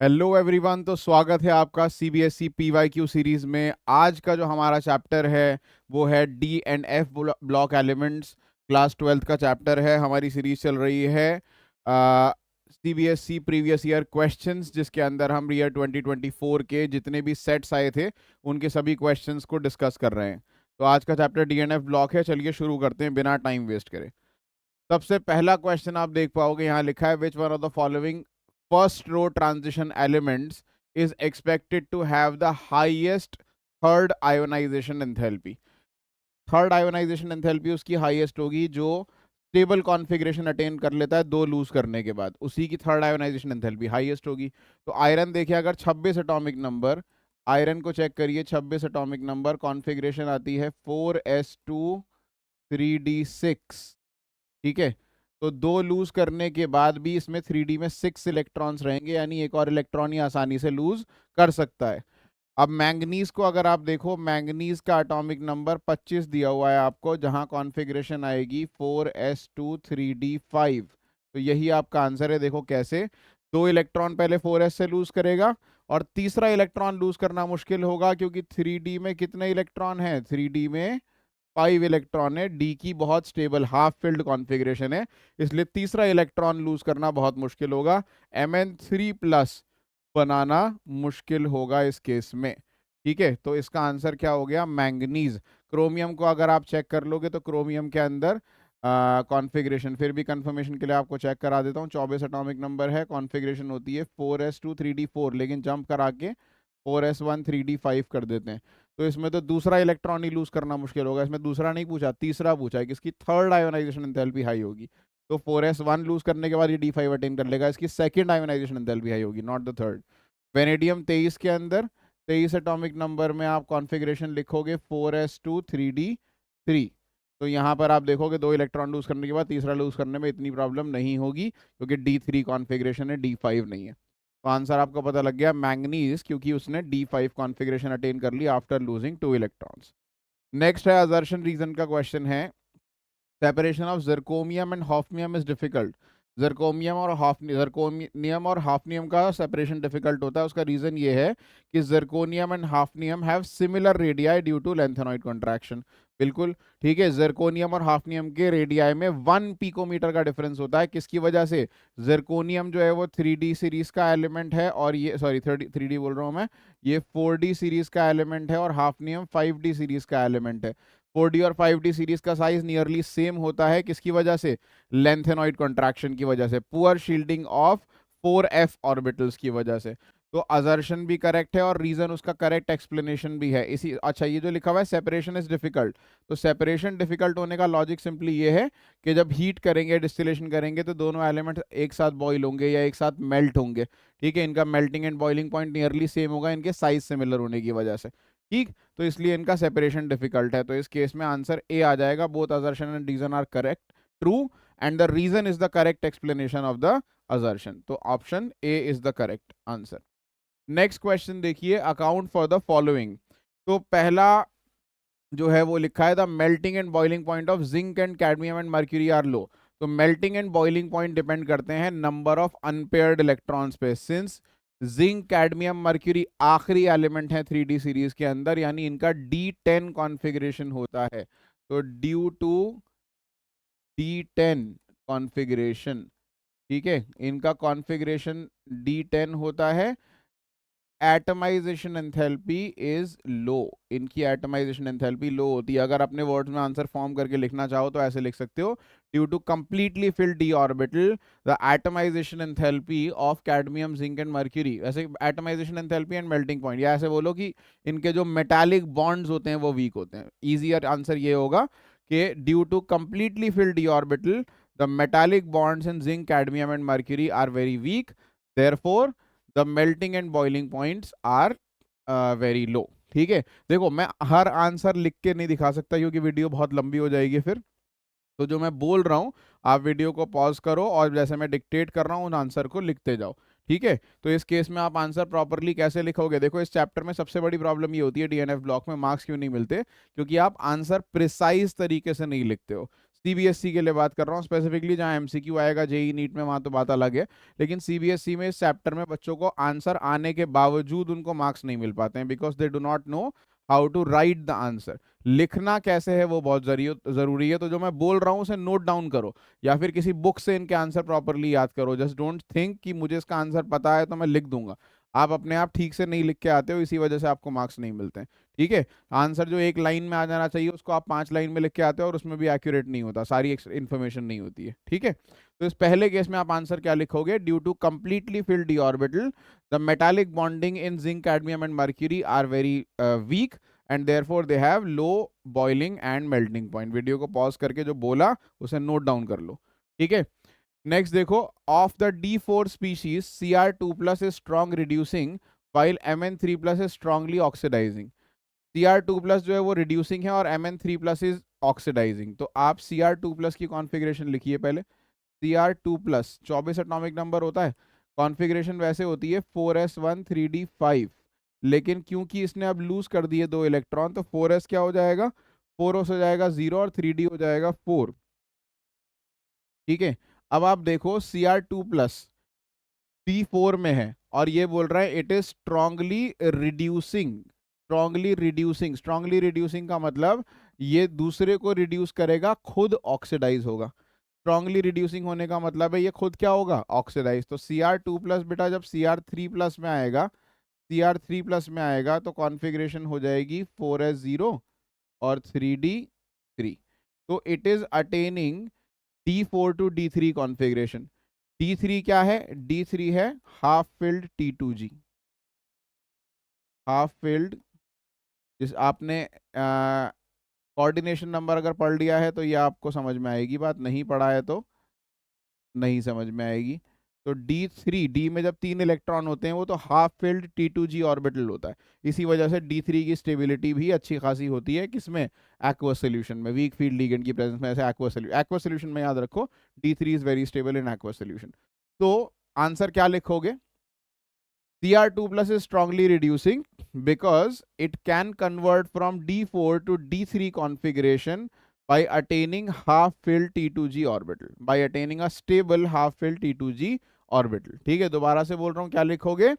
Hello everyone. तो स्वागत है आपका सीबीएसई पीवाईक्यू सीरीज में। आज का जो हमारा चैप्टर है वो है D and F block elements. Class 12th का चैप्टर है। हमारी सीरीज चल रही है सीबीएसई प्रीवियस ईयर क्वेश्चंस, जिसके अंदर हम ईयर 2024 के जितने भी सेट्स आए थे उनके सभी क्वेश्चंस को डिस्कस कर रहे हैं। तो आज का chapter D and F block है। चलिए शुरू करते हैं बिना टाइम वेस्ट करे। सबसे पहला क्वेश्चन आप देख पाओगे, यहाँ लिखा है which one of the following first row transition elements is expected to have the highest third ionisation enthalpy. Third ionisation enthalpy उसकी हाईएस्ट होगी जो स्टेबल कॉन्फ़िगरेशन अटेन कर लेता है दो लूज करने के बाद, उसी की थर्ड आयोनाइजेशन एंथैल्पी हाईएस्ट होगी। तो आयरन देखिए, अगर 26 एटॉमिक नंबर, आयरन को चेक करिए, 26 एटॉमिक नंबर, कॉन्फ़िगरेशन आती है 4s2 3d6। ठीक है, तो दो लूज करने के बाद भी इसमें 3D में 6 इलेक्ट्रॉन्स रहेंगे, यानी एक और इलेक्ट्रॉन ही आसानी से लूज कर सकता है। अब मैंगनीज को अगर आप देखो, मैंगनीज का एटॉमिक नंबर 25 दिया हुआ है आपको, जहां कॉन्फ़िगरेशन आएगी 4s2 3d5। तो यही आपका आंसर है। देखो कैसे, दो इलेक्ट्रॉन पहले 4s से लूज करेगा और तीसरा इलेक्ट्रॉन लूज करना मुश्किल होगा, क्योंकि 3D में कितने इलेक्ट्रॉन हैं? 3D में 5 इलेक्ट्रॉन है। डी की बहुत स्टेबल हाफ फिल्ड कॉन्फ़िगरेशन है, इसलिए तीसरा इलेक्ट्रॉन लूज करना बहुत मुश्किल होगा। Mn3+ बनाना मुश्किल होगा इस केस में। ठीक है, तो इसका आंसर क्या हो गया? मैंगनीज। क्रोमियम को अगर आप चेक कर लोगे तो क्रोमियम के अंदर कॉन्फ़िगरेशन, फिर भी कंफर्मेशन के लिए आपको चेक करा देता हूँ, 24 एटॉमिक नंबर है, कॉन्फ़िगरेशन होती है 4s2 3d4, लेकिन जंप करा के 4s1 3d5 कर देते हैं। तो इसमें तो दूसरा इलेक्ट्रॉन ही लूज करना मुश्किल होगा। इसमें दूसरा नहीं पूछा, तीसरा पूछा है कि इसकी थर्ड आयोनाइजेशन एंथैल्पी हाई होगी। तो 4s1 लूज करने के बाद ये d5 अटेन कर लेगा, इसकी सेकंड आयोनाइजेशन एंथैल्पी हाई होगी, नॉट द थर्ड। वेनेडियम 23 के अंदर 23 एटॉमिक नंबर में आप कॉन्फ़िगरेशन लिखोगे 4s2 3d3। तो यहाँ पर आप देखोगे दो इलेक्ट्रॉन लूज करने के बाद तीसरा लूज करने में इतनी प्रॉब्लम नहीं होगी, क्योंकि d3 कॉन्फ़िगरेशन है, d5 नहीं है। तो आंसर आपको पता लग गया मैंगनीज, क्योंकि उसने d5 कॉन्फ़िगरेशन अटेन कर ली आफ्टर लूजिंग 2 इलेक्ट्रॉन्स। नेक्स्ट है असर्शन रीजन का क्वेश्चन है, separation of zirconium and hafnium is difficult. Zirconium और हाफनियम का सेपरेशन डिफिकल्ट होता है। उसका रीजन ये है कि zirconium and hafnium have similar radii due to lanthanoid contraction. बिल्कुल ठीक है, जर्कोनियम और हाफनियम के रेडियाई में 1 पिकोमीटर का डिफरेंस होता है। किसकी वजह से? जर्कोनियम जो है वो 3D सीरीज का एलिमेंट है, और ये सॉरी 3D बोल रहा हूँ मैं, ये 4D सीरीज का एलिमेंट है, और हाफनियम 5D सीरीज का एलिमेंट है। 4D और 5D सीरीज का साइज नियरली सेम होता है। किसकी वजह से? लेंथेनॉइड कॉन्ट्रैक्शन की वजह से, poor shielding of 4f orbitals की वजह से। तो असर्शन भी करेक्ट है और रीजन उसका करेक्ट एक्सप्लेनेशन भी है इसी। अच्छा, ये जो लिखा हुआ है सेपरेशन इज डिफिकल्ट, तो सेपरेशन डिफिकल्ट होने का लॉजिक सिंपली ये है कि जब हीट करेंगे, डिस्टिलेशन करेंगे, तो दोनों एलिमेंट्स एक साथ बॉईल होंगे या एक साथ मेल्ट होंगे। ठीक है, इनका melting and boiling point nearly same होगा, इनके साइज सिमिलर होने की वजह से। ठीक, तो इसलिए इनका सेपरेशन डिफिकल्ट है। तो इस केस में आंसर ए आ जाएगा। Both assertion and reason are correct, true, and the reason is the correct explanation of the assertion. तो option A is the correct answer. Next question देखिए, अकाउंट फॉर द फॉलोइंग। तो पहला जो है वो लिखा है the melting and boiling point of zinc and cadmium and mercury are low. तो melting and boiling point depend करते हैं नंबर ऑफ अनपेयर्ड इलेक्ट्रॉन्स पे। सिंस जिंक कैडमियम मर्क्यूरी आखिरी एलिमेंट है 3D सीरीज के अंदर, यानी इनका D10 कॉन्फ़िगरेशन होता है। तो ड्यू टू D10 कॉन्फ़िगरेशन, ठीक है, इनका कॉन्फ़िगरेशन D10 होता है। एटमाइजेशन एंथैल्पी इज लो, इनकी एटमाइजेशन एंथैल्पी लो होती है। अगर अपने वर्ड्स में आंसर फॉर्म करके लिखना चाहो तो ऐसे लिख सकते हो, due to completely filled d orbital the atomization enthalpy of cadmium zinc and mercury. ऐसे atomization enthalpy and melting point, या ऐसे बोलो कि इनके जो मेटालिक बॉन्ड्स होते हैं वो वीक होते हैं। इजियर आंसर ये होगा कि due to completely filled d orbital the metallic bonds in zinc cadmium and mercury are very weak, therefore the melting and boiling points are very low. ठीक है, देखो मैं हर आंसर लिख के नहीं दिखा सकता क्योंकि वीडियो बहुत लंबी हो जाएगी फिर। तो जो मैं बोल रहा हूं, आप वीडियो को पॉज करो और जैसे मैं डिक्टेट कर रहा हूं उन आंसर को लिखते जाओ। ठीक है, तो इस केस में आप आंसर प्रॉपरली कैसे लिखोगे? देखो, इस चैप्टर में सबसे बड़ी प्रॉब्लम ये होती है डीएनएफ ब्लॉक में मार्क्स क्यों नहीं मिलते, क्योंकि आप आंसर प्रिसाइज तरीके से नहीं लिखते हो। सीबीएसई के लिए बात कर रहा हूँ स्पेसिफिकली, जहाँ एमसीक्यू आएगा जेई नीट में वहाँ तो बात अलग है, लेकिन सीबीएसई में इस चैप्टर में बच्चों को आंसर आने के बावजूद उनको मार्क्स नहीं मिल पाते हैं, because they do not know how to write the answer. लिखना कैसे है वो बहुत जरूरी है, तो जो मैं बोल रहा हूँ उसे नोट डाउन करो, या फिर किसी बुक से इनके आंसर प्रॉपरली याद करो। जस्ट डोंट थिंक कि मुझे इसका आंसर पता है तो मैं लिख दूंगा। आप अपने आप ठीक से नहीं लिख के आते हो, इसी वजह से आपको मार्क्स नहीं मिलते हैं। ठीक है, आंसर जो एक लाइन में आ जाना चाहिए उसको आप 5 लाइन में लिख के आते हो, और उसमें भी एक्यूरेट नहीं होता, सारी इन्फॉर्मेशन नहीं होती है। ठीक है, तो इस पहले केस में आप आंसर क्या लिखोगे? Due to completely filled d orbital the metallic bonding in zinc, cadmium and mercury are very weak and therefore they have low boiling and melting point. Video को पॉज करके जो बोला उसे नोट डाउन कर लो। ठीक है, नेक्स्ट देखो, of the D4 species Cr2+ is strong reducing while Mn3+ is strongly oxidizing। Cr2+ जो है वो रिड्यूसिंग है और Mn3+ इज ऑक्सीडाइजिंग। तो आप Cr2+ की कॉन्फ़िगरेशन लिखिए पहले। Cr2+ 24 एटॉमिक नंबर होता है, कॉन्फ़िगरेशन वैसे होती है 4s1 3d5, लेकिन क्योंकि इसने अब लूज कर दिए 2 इलेक्ट्रॉन, तो 4s क्या हो जाएगा? 4s हो जाएगा 0 और 3d हो जाएगा 4। ठीक है, अब आप देखो Cr2+ D4 में है और ये बोल रहा है it is strongly reducing. Strongly reducing का मतलब ये दूसरे को रिड्यूस करेगा, खुद ऑक्सीडाइज होगा। स्ट्रांगली रिड्यूसिंग होने का मतलब है ये खुद क्या होगा? ऑक्सीडाइज। तो Cr2+ बेटा जब Cr3+ में आएगा, Cr3+ में आएगा तो कॉन्फ़िगरेशन हो जाएगी 4s0 और 3d3। तो it is attaining D4 to D3 configuration. D3 क्या है? D3 है half filled T2G। Half filled, जिस आपने कोऑर्डिनेशन नंबर अगर पढ़ लिया है तो ये आपको समझ में आएगी बात, नहीं पढ़ा है तो नहीं समझ में आएगी। तो D3, डी में जब 3 इलेक्ट्रॉन होते हैं वो तो हाफ फिल्ड T2G ऑर्बिटल होता है। इसी वजह से D3 की स्टेबिलिटी भी अच्छी खासी होती है, किसमें? एक्वस सोल्यूशन में, वीक फील्ड लिगेंड की प्रेजेंस में। ऐसे एक्वस सोल्यूशन में याद रखो D3 is very stable in aqueous solution. तो आंसर क्या लिखोगे? Cr2+ is strongly reducing because it can convert from D4 to D3 configuration by attaining half-filled T2G orbital, by attaining a stable half-filled T2G orbital। ठीक है, दोबारा से बोल रहा हूँ, क्या लिखोगे?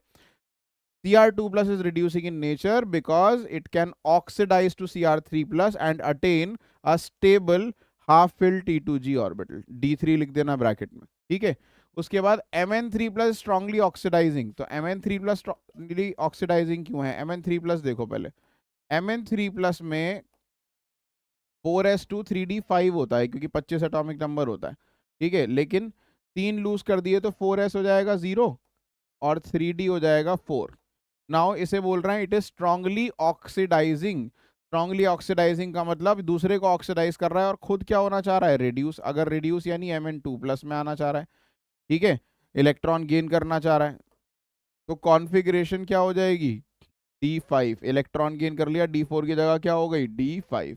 Cr2+ is reducing in nature because it can oxidize to Cr3+ and attain a stable half-filled T2G orbital। D3 लिख देना ब्रैकेट में। ठीक है, उसके बाद Mn3+ स्ट्रांगली ऑक्सीडाइजिंग। तो Mn3+ स्ट्रांगली ऑक्सीडाइजिंग क्यों है? Mn3+ देखो पहले, Mn3+ में 4s2 3d5 होता है क्योंकि 25 एटॉमिक नंबर होता है। ठीक है, लेकिन 3 लूज कर दिए तो 4s हो जाएगा 0 और 3d हो जाएगा 4। नाउ इसे बोल रहे हैं it is strongly oxidising. Strongly oxidising का मतलब दूसरे को ऑक्सीडाइज कर रहा है और खुद क्या होना चाह रहा है? रिड्यूस। अगर रिड्यूस यानी Mn2+ में आना चाह रहा है। ठीक है, इलेक्ट्रॉन गेन करना चाह रहा है, तो कॉन्फ़िगरेशन क्या हो जाएगी? D5। इलेक्ट्रॉन गेन कर लिया, D4 की जगह क्या हो गई? D5।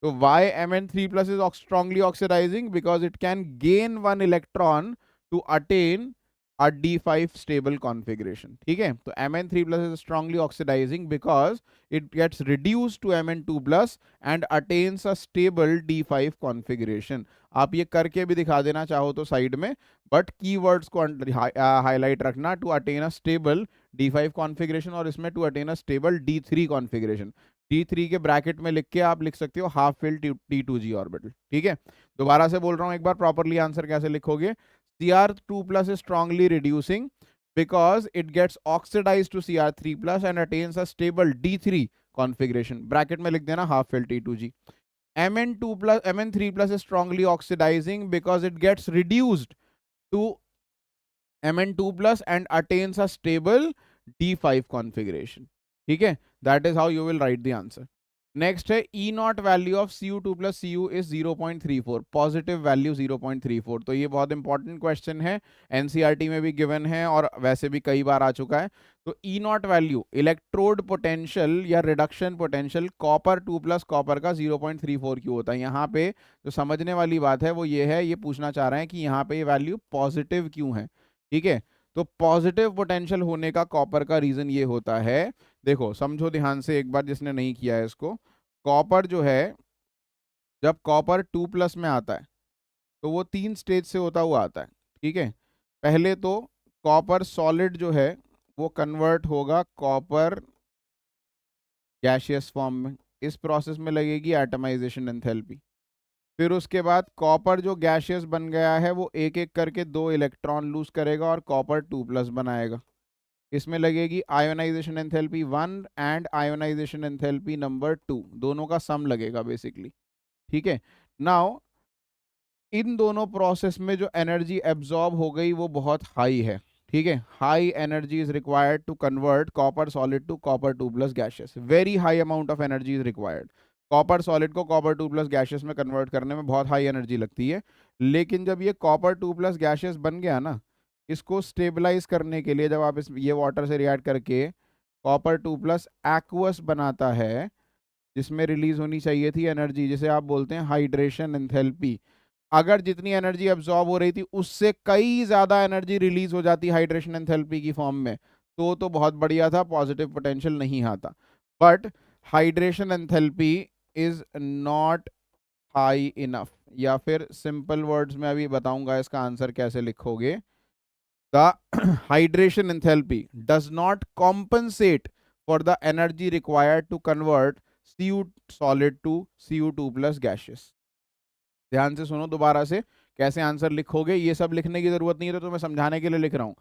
तो why Mn3+ is strongly oxidizing? Because it can gain 1 electron to attain a D5 stable configuration। ठीक है, तो Mn3+ is strongly oxidizing because it gets reduced to Mn2+ and attains a stable D5 configuration। आप ये करके भी दिखा देना चाहो तो साइड में, बट कीवर्ड्स को हाईलाइट रखना, to attain a stable D5 configuration, और इसमें to attain a stable D3 configuration. T3 के ब्रैकेट में लिख के आप लिख सकते हो हाफ फिल्ड T2G ऑर्बिटल। ठीक है, दोबारा से बोल रहा हूं एक बार, प्रॉपरली आंसर कैसे लिखोगे? Cr2+ is strongly reducing because it gets oxidized to Cr3+ and attains a stable D3 configuration। Bracket में लिख देना half filled T2G। Mn3+ is strongly oxidizing because it gets reduced to Mn2+ and attains a stable D5 configuration। ठीक है, that is how you will write the answer। Next है E not value of Cu2+ Cu is 0.34, positive value 0.34। तो ये बहुत important question है, NCERT में भी given है और वैसे भी कई बार आ चुका है। तो E not value electrode potential या रिडक्शन पोटेंशियल कॉपर 2+ कॉपर का 0.34 क्यों होता है? यहाँ पे जो समझने वाली बात है वो ये है, ये पूछना चाह रहे हैं कि यहाँ पे ये वैल्यू पॉजिटिव क्यों है। ठीक है, तो पॉजिटिव पोटेंशियल होने का कॉपर का रीजन ये होता है, देखो समझो ध्यान से एक बार जिसने नहीं किया है इसको। कॉपर जो है जब कॉपर 2+ में आता है तो वो 3 स्टेज से होता हुआ आता है, ठीक है। पहले तो कॉपर सॉलिड जो है वो कन्वर्ट होगा कॉपर गैशियस फॉर्म में। इस प्रोसेस में लगेगी एटमाइजेशन एंथैल्पी। फिर उसके बाद कॉपर जो गैशियस बन गया है वो एक एक करके 2 इलेक्ट्रॉन लूज करेगा और कॉपर 2+ बनाएगा। इसमें लगेगी ionisation enthalpy 1 and ionization enthalpy number 2, दोनों का सम लगेगा बेसिकली, ठीक है। नाउ इन दोनों प्रोसेस में जो एनर्जी एब्जॉर्ब हो गई वो बहुत हाई है, ठीक है। High energy is required to convert copper solid to copper 2+ gaseous. Very high amount of energy is required. Copper solid को कॉपर 2+ गैशियस में कन्वर्ट करने में बहुत हाई एनर्जी लगती है। लेकिन जब ये कॉपर 2+ गैशियस बन गया ना, इसको स्टेबलाइज करने के लिए जब आप इस ये वाटर से रिएक्ट करके कॉपर 2+ एक्वस बनाता है, जिसमें रिलीज होनी चाहिए थी एनर्जी, जिसे आप बोलते हैं हाइड्रेशन एंथैल्पी। अगर जितनी एनर्जी अब्सॉर्ब हो रही थी उससे कई ज्यादा एनर्जी रिलीज हो जाती हाइड्रेशन एंथैल्पी की फॉर्म में, तो बहुत बढ़िया था, पॉजिटिव पोटेंशियल नहीं आता। But hydration enthalpy is not high enough, या फिर सिंपल वर्ड्स में अभी बताऊंगा इसका आंसर कैसे लिखोगे। The hydration enthalpy does not compensate for the energy required to convert Cu solid to Cu2+ gaseous। ध्यान से सुनो दोबारा से, कैसे आंसर लिखोगे ये सब लिखने की जरूरत नहीं है, तो मैं समझाने के लिए लिख रहा हूं।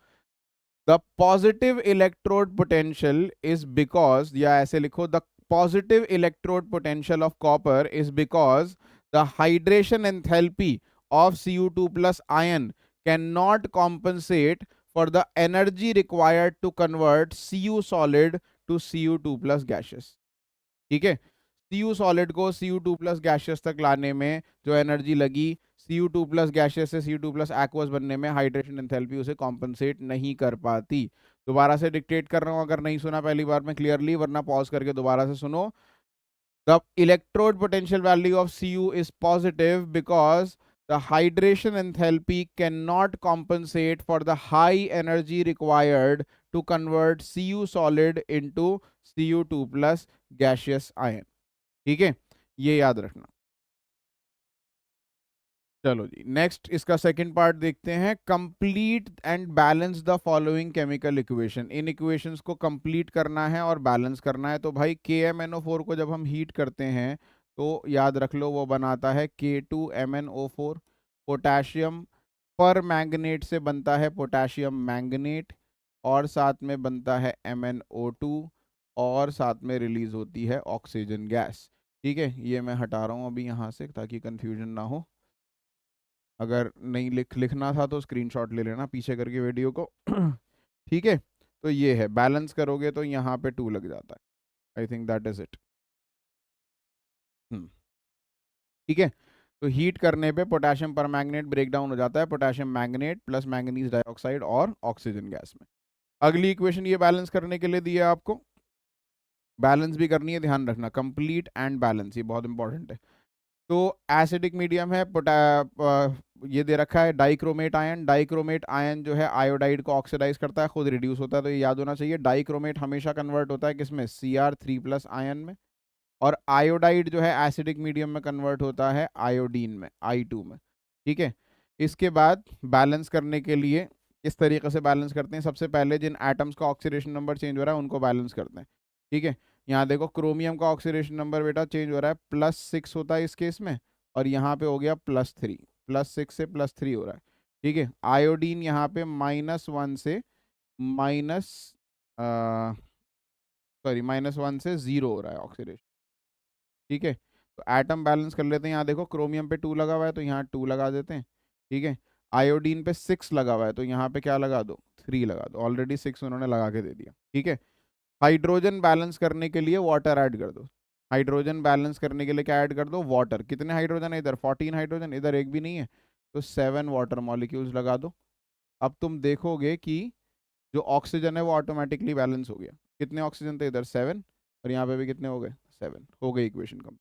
The positive electrode potential is because, या ऐसे लिखो, the positive electrode potential of copper is because the hydration enthalpy of Cu2+ ion can not compensate for the energy required to convert Cu solid to Cu2+ gaseous, ठीक है। Cu solid को Cu2+ gaseous तक लाने में जो energy लगी, Cu2+ gaseous से Cu2+ aqueous बनने में, हाइड्रेशन एंथैल्पी उसे कॉम्पनसेट नहीं कर पाती। दोबारा से डिक्टेट कर रहा हूं, अगर नहीं सुना पहली बार में क्लियरली, वरना पॉज करके दोबारा से सुनो। The electrode potential value of Cu is positive because the hydration enthalpy cannot compensate for the high energy required to convert Cu solid into Cu2+ gaseous ion, ठीक है, ये याद रखना। चलो जी, नेक्स्ट इसका सेकंड पार्ट देखते हैं। Complete and balance the following chemical equation. In equations को कंप्लीट करना है और बैलेंस करना है। तो भाई KMnO4 को जब हम हीट करते हैं तो याद रख लो वो बनाता है K2MnO4। पोटेशियम पर मैंगनेट से बनता है पोटेशियम मैंगनेट, और साथ में बनता है MnO2, और साथ में रिलीज होती है ऑक्सीजन गैस, ठीक है। ये मैं हटा रहा हूँ अभी यहाँ से ताकि कंफ्यूजन ना हो। अगर नहीं लिखना था तो स्क्रीनशॉट ले लेना पीछे करके वीडियो को ठीक है। तो ये है, बैलेंस करोगे तो यहाँ पे 2 लग जाता है। I think that is it. ठीक है। तो हीट करने पे पोटेशियम पर मैंगनेट ब्रेक डाउन हो जाता है potassium manganate plus manganese dioxide और ऑक्सीजन गैस में। अगली इक्वेशन ये बैलेंस करने के लिए दी है आपको, बैलेंस भी करनी है, ध्यान रखना, कंप्लीट एंड बैलेंस, ये बहुत इंपॉर्टेंट है। तो एसिडिक मीडियम है, ये दे रखा है डाइक्रोमेट आयन। डाइक्रोमेट आयन जो है आयोडाइड को ऑक्सीडाइज करता है, खुद रिड्यूस होता है, तो ये याद होना चाहिए। डाइक्रोमेट हमेशा कन्वर्ट होता है किसमें, Cr3+ आयन में। और आयोडाइड जो है एसिडिक मीडियम में कन्वर्ट होता है आयोडीन में, I2 में, ठीक है। इसके बाद बैलेंस करने के लिए इस तरीके से बैलेंस करते हैं। सबसे पहले जिन एटम्स का ऑक्सीडेशन नंबर चेंज हो रहा है उनको बैलेंस करते हैं, ठीक है। यहाँ देखो क्रोमियम का ऑक्सीडेशन नंबर बेटा चेंज हो रहा है, +6 होता है इस केस में, और यहाँ पे हो गया +3, +6 से +3 हो रहा है, ठीक है। आयोडीन यहाँ पे -1 से माइनस -1 से 0 हो रहा है ऑक्सीडेशन, ठीक है। तो एटम बैलेंस कर लेते हैं। यहाँ देखो क्रोमियम पे 2 लगा हुआ है तो यहाँ 2 लगा देते हैं, ठीक है। आयोडीन पे 6 लगा हुआ है तो यहाँ पे क्या लगा दो, 3 लगा दो, ऑलरेडी 6 उन्होंने लगा के दे दिया, ठीक है। हाइड्रोजन बैलेंस करने के लिए वाटर ऐड कर दो। हाइड्रोजन बैलेंस करने के लिए क्या ऐड कर दो, वाटर। कितने हाइड्रोजन है इधर, 14 हाइड्रोजन, इधर एक भी नहीं है, तो 7 वाटर मॉलिक्यूल्स लगा दो। अब तुम देखोगे कि जो ऑक्सीजन है वो ऑटोमेटिकली बैलेंस हो गया। कितने ऑक्सीजन थे इधर, 7, और यहाँ पे भी कितने हो गए, 7, हो गई इक्वेशन कम।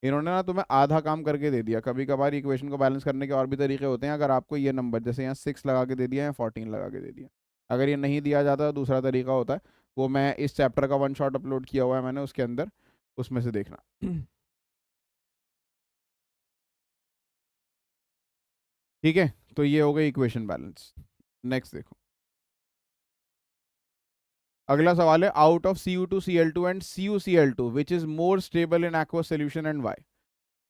इन्होंने ना तुम्हें आधा काम करके दे दिया। कभी कभार इक्वेशन को बैलेंस करने के और भी तरीके होते हैं। अगर आपको ये नंबर जैसे यहाँ 6 लगा के दे दिया या 14 लगा के दे दिया, अगर ये नहीं दिया जाता तो दूसरा तरीका होता है, वो मैं इस चैप्टर का 1 शॉट अपलोड किया हुआ है मैंने, उसके अंदर, उसमें से देखना ठीक है, तो ये हो गई इक्वेशन बैलेंस। नेक्स्ट देखो, अगला सवाल है, out of Cu2Cl2 and CuCl2 which is more stable in aqueous solution and why.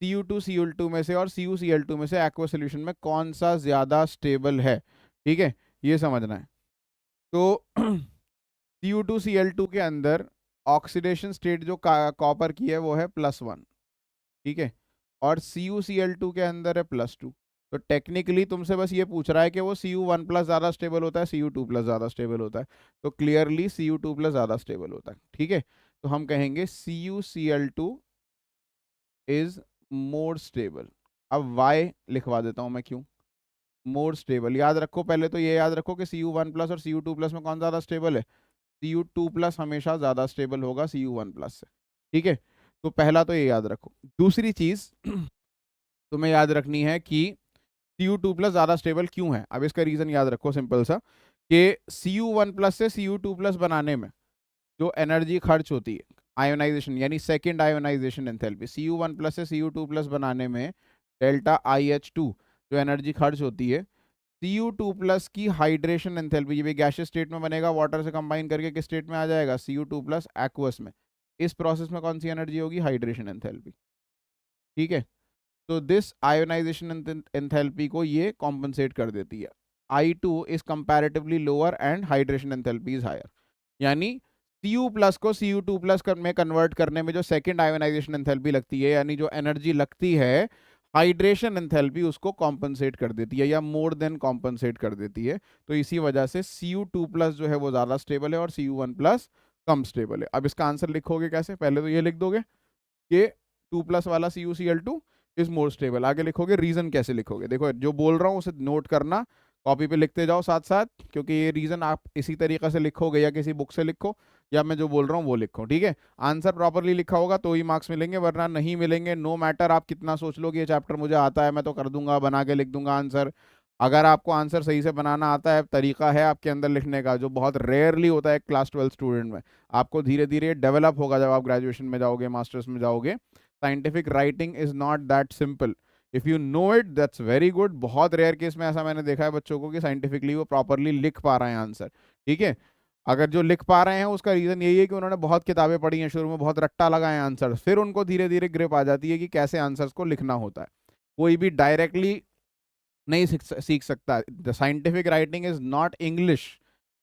Cu2Cl2 में से और CuCl2 में से एक्वस सोल्यूशन में कौन सा ज्यादा स्टेबल है। ठीक है, ये समझना है। तो Cu2Cl2 के अंदर ऑक्सीडेशन स्टेट जो कॉपर की है वो है +1। ठीक है, और CuCl2 के अंदर है +2। तो टेक्निकली तुमसे बस ये पूछ रहा है कि वो Cu1+ ज़्यादा स्टेबल होता है, Cu2+ ज़्यादा स्टेबल होता है। तो क्लियरली Cu2+ ज़्यादा स्टेबल होता है। ठीक है, तो हम कहेंगे CuCl2 इज मोर स्टेबल। अब वाई लिखवा देता हूं मैं, क्यों मोर स्टेबल। याद रखो, पहले तो ये याद रखो कि Cu1+ और Cu2+ में कौन ज़्यादा स्टेबल है। Cu2+ हमेशा ज़्यादा स्टेबल होगा Cu1+ से। ठीक है, तो पहला तो ये याद रखो। दूसरी चीज़ तुम्हें याद रखनी है कि Cu2+ ज़्यादा स्टेबल क्यों है। अब इसका रीज़न याद रखो, सिंपल सा, कि Cu1+ से Cu2+ बनाने में जो एनर्जी खर्च होती है, आयोनाइजेशन यानी सेकेंड आयोनाइजेशन एंथैल्पी, Cu1+ से Cu2+ बनाने में डेल्टा IH2 जो एनर्जी खर्च होती है, Cu2+ की हाइड्रेशन एंथैल्पी, ये भी गैसियस स्टेट में बनेगा, वाटर से कंबाइन करके किस स्टेट में आ जाएगा, Cu2+ एक्वस में। इस प्रोसेस में कौन सी एनर्जी होगी, हाइड्रेशन एंथैल्पी। ठीक है, तो दिस आयोनाइजेशन एंथैल्पी को ये कॉम्पनसेट कर देती है। I2 is comparatively lower and hydration enthalpy is higher. यानी Cu+ को Cu2+ में कन्वर्ट करने में जो सेकेंड आयोनाइजेशन एंथैल्पी लगती है, यानी जो एनर्जी लगती है, हाइड्रेशन एंथैल्पी उसको कॉम्पनसेट कर देती है या मोर देन कॉम्पनसेट कर देती है। तो इसी वजह से Cu2+ जो है वो ज्यादा स्टेबल है और Cu1+ कम स्टेबल है। अब इसका आंसर लिखोगे कैसे, पहले तो ये लिख दोगे कि 2+ वाला CuCl2 इज मोर स्टेबल। आगे लिखोगे, रीजन कैसे लिखोगे, देखो जो बोल रहा हूँ उसे नोट करना, कॉपी पे लिखते जाओ साथ साथ, क्योंकि ये रीजन आप इसी तरीके से लिखोगे या किसी बुक से लिखो या मैं जो बोल रहा हूँ वो लिखो। ठीक है, आंसर प्रॉपरली लिखा होगा तो ही मार्क्स मिलेंगे, वरना नहीं मिलेंगे। नो मैटर आप कितना सोच लो कि ये चैप्टर मुझे आता है, मैं तो कर दूंगा, बना के लिख दूंगा आंसर। अगर आपको आंसर सही से बनाना आता है, तरीका है आपके अंदर लिखने का, जो बहुत रेयरली होता है क्लास 12 स्टूडेंट में, आपको धीरे धीरे डेवलप होगा जब आप ग्रेजुएशन में जाओगे, मास्टर्स में जाओगे। Scientific writing is not that simple. If you know it that's very good. बहुत रेयर केस में ऐसा मैंने देखा है बच्चों को कि साइंटिफिकली वो प्रॉपरली लिख पा रहे हैं आंसर। ठीक है, अगर जो लिख पा रहे हैं उसका रीजन यही है कि उन्होंने बहुत किताबें पढ़ी हैं, शुरू में बहुत रट्टा लगाए आंसर, फिर उनको धीरे धीरे ग्रिप आ जाती है कि कैसे आंसर्स को लिखना होता है। कोई भी डायरेक्टली नहीं सीख सकता। The scientific writing is not English.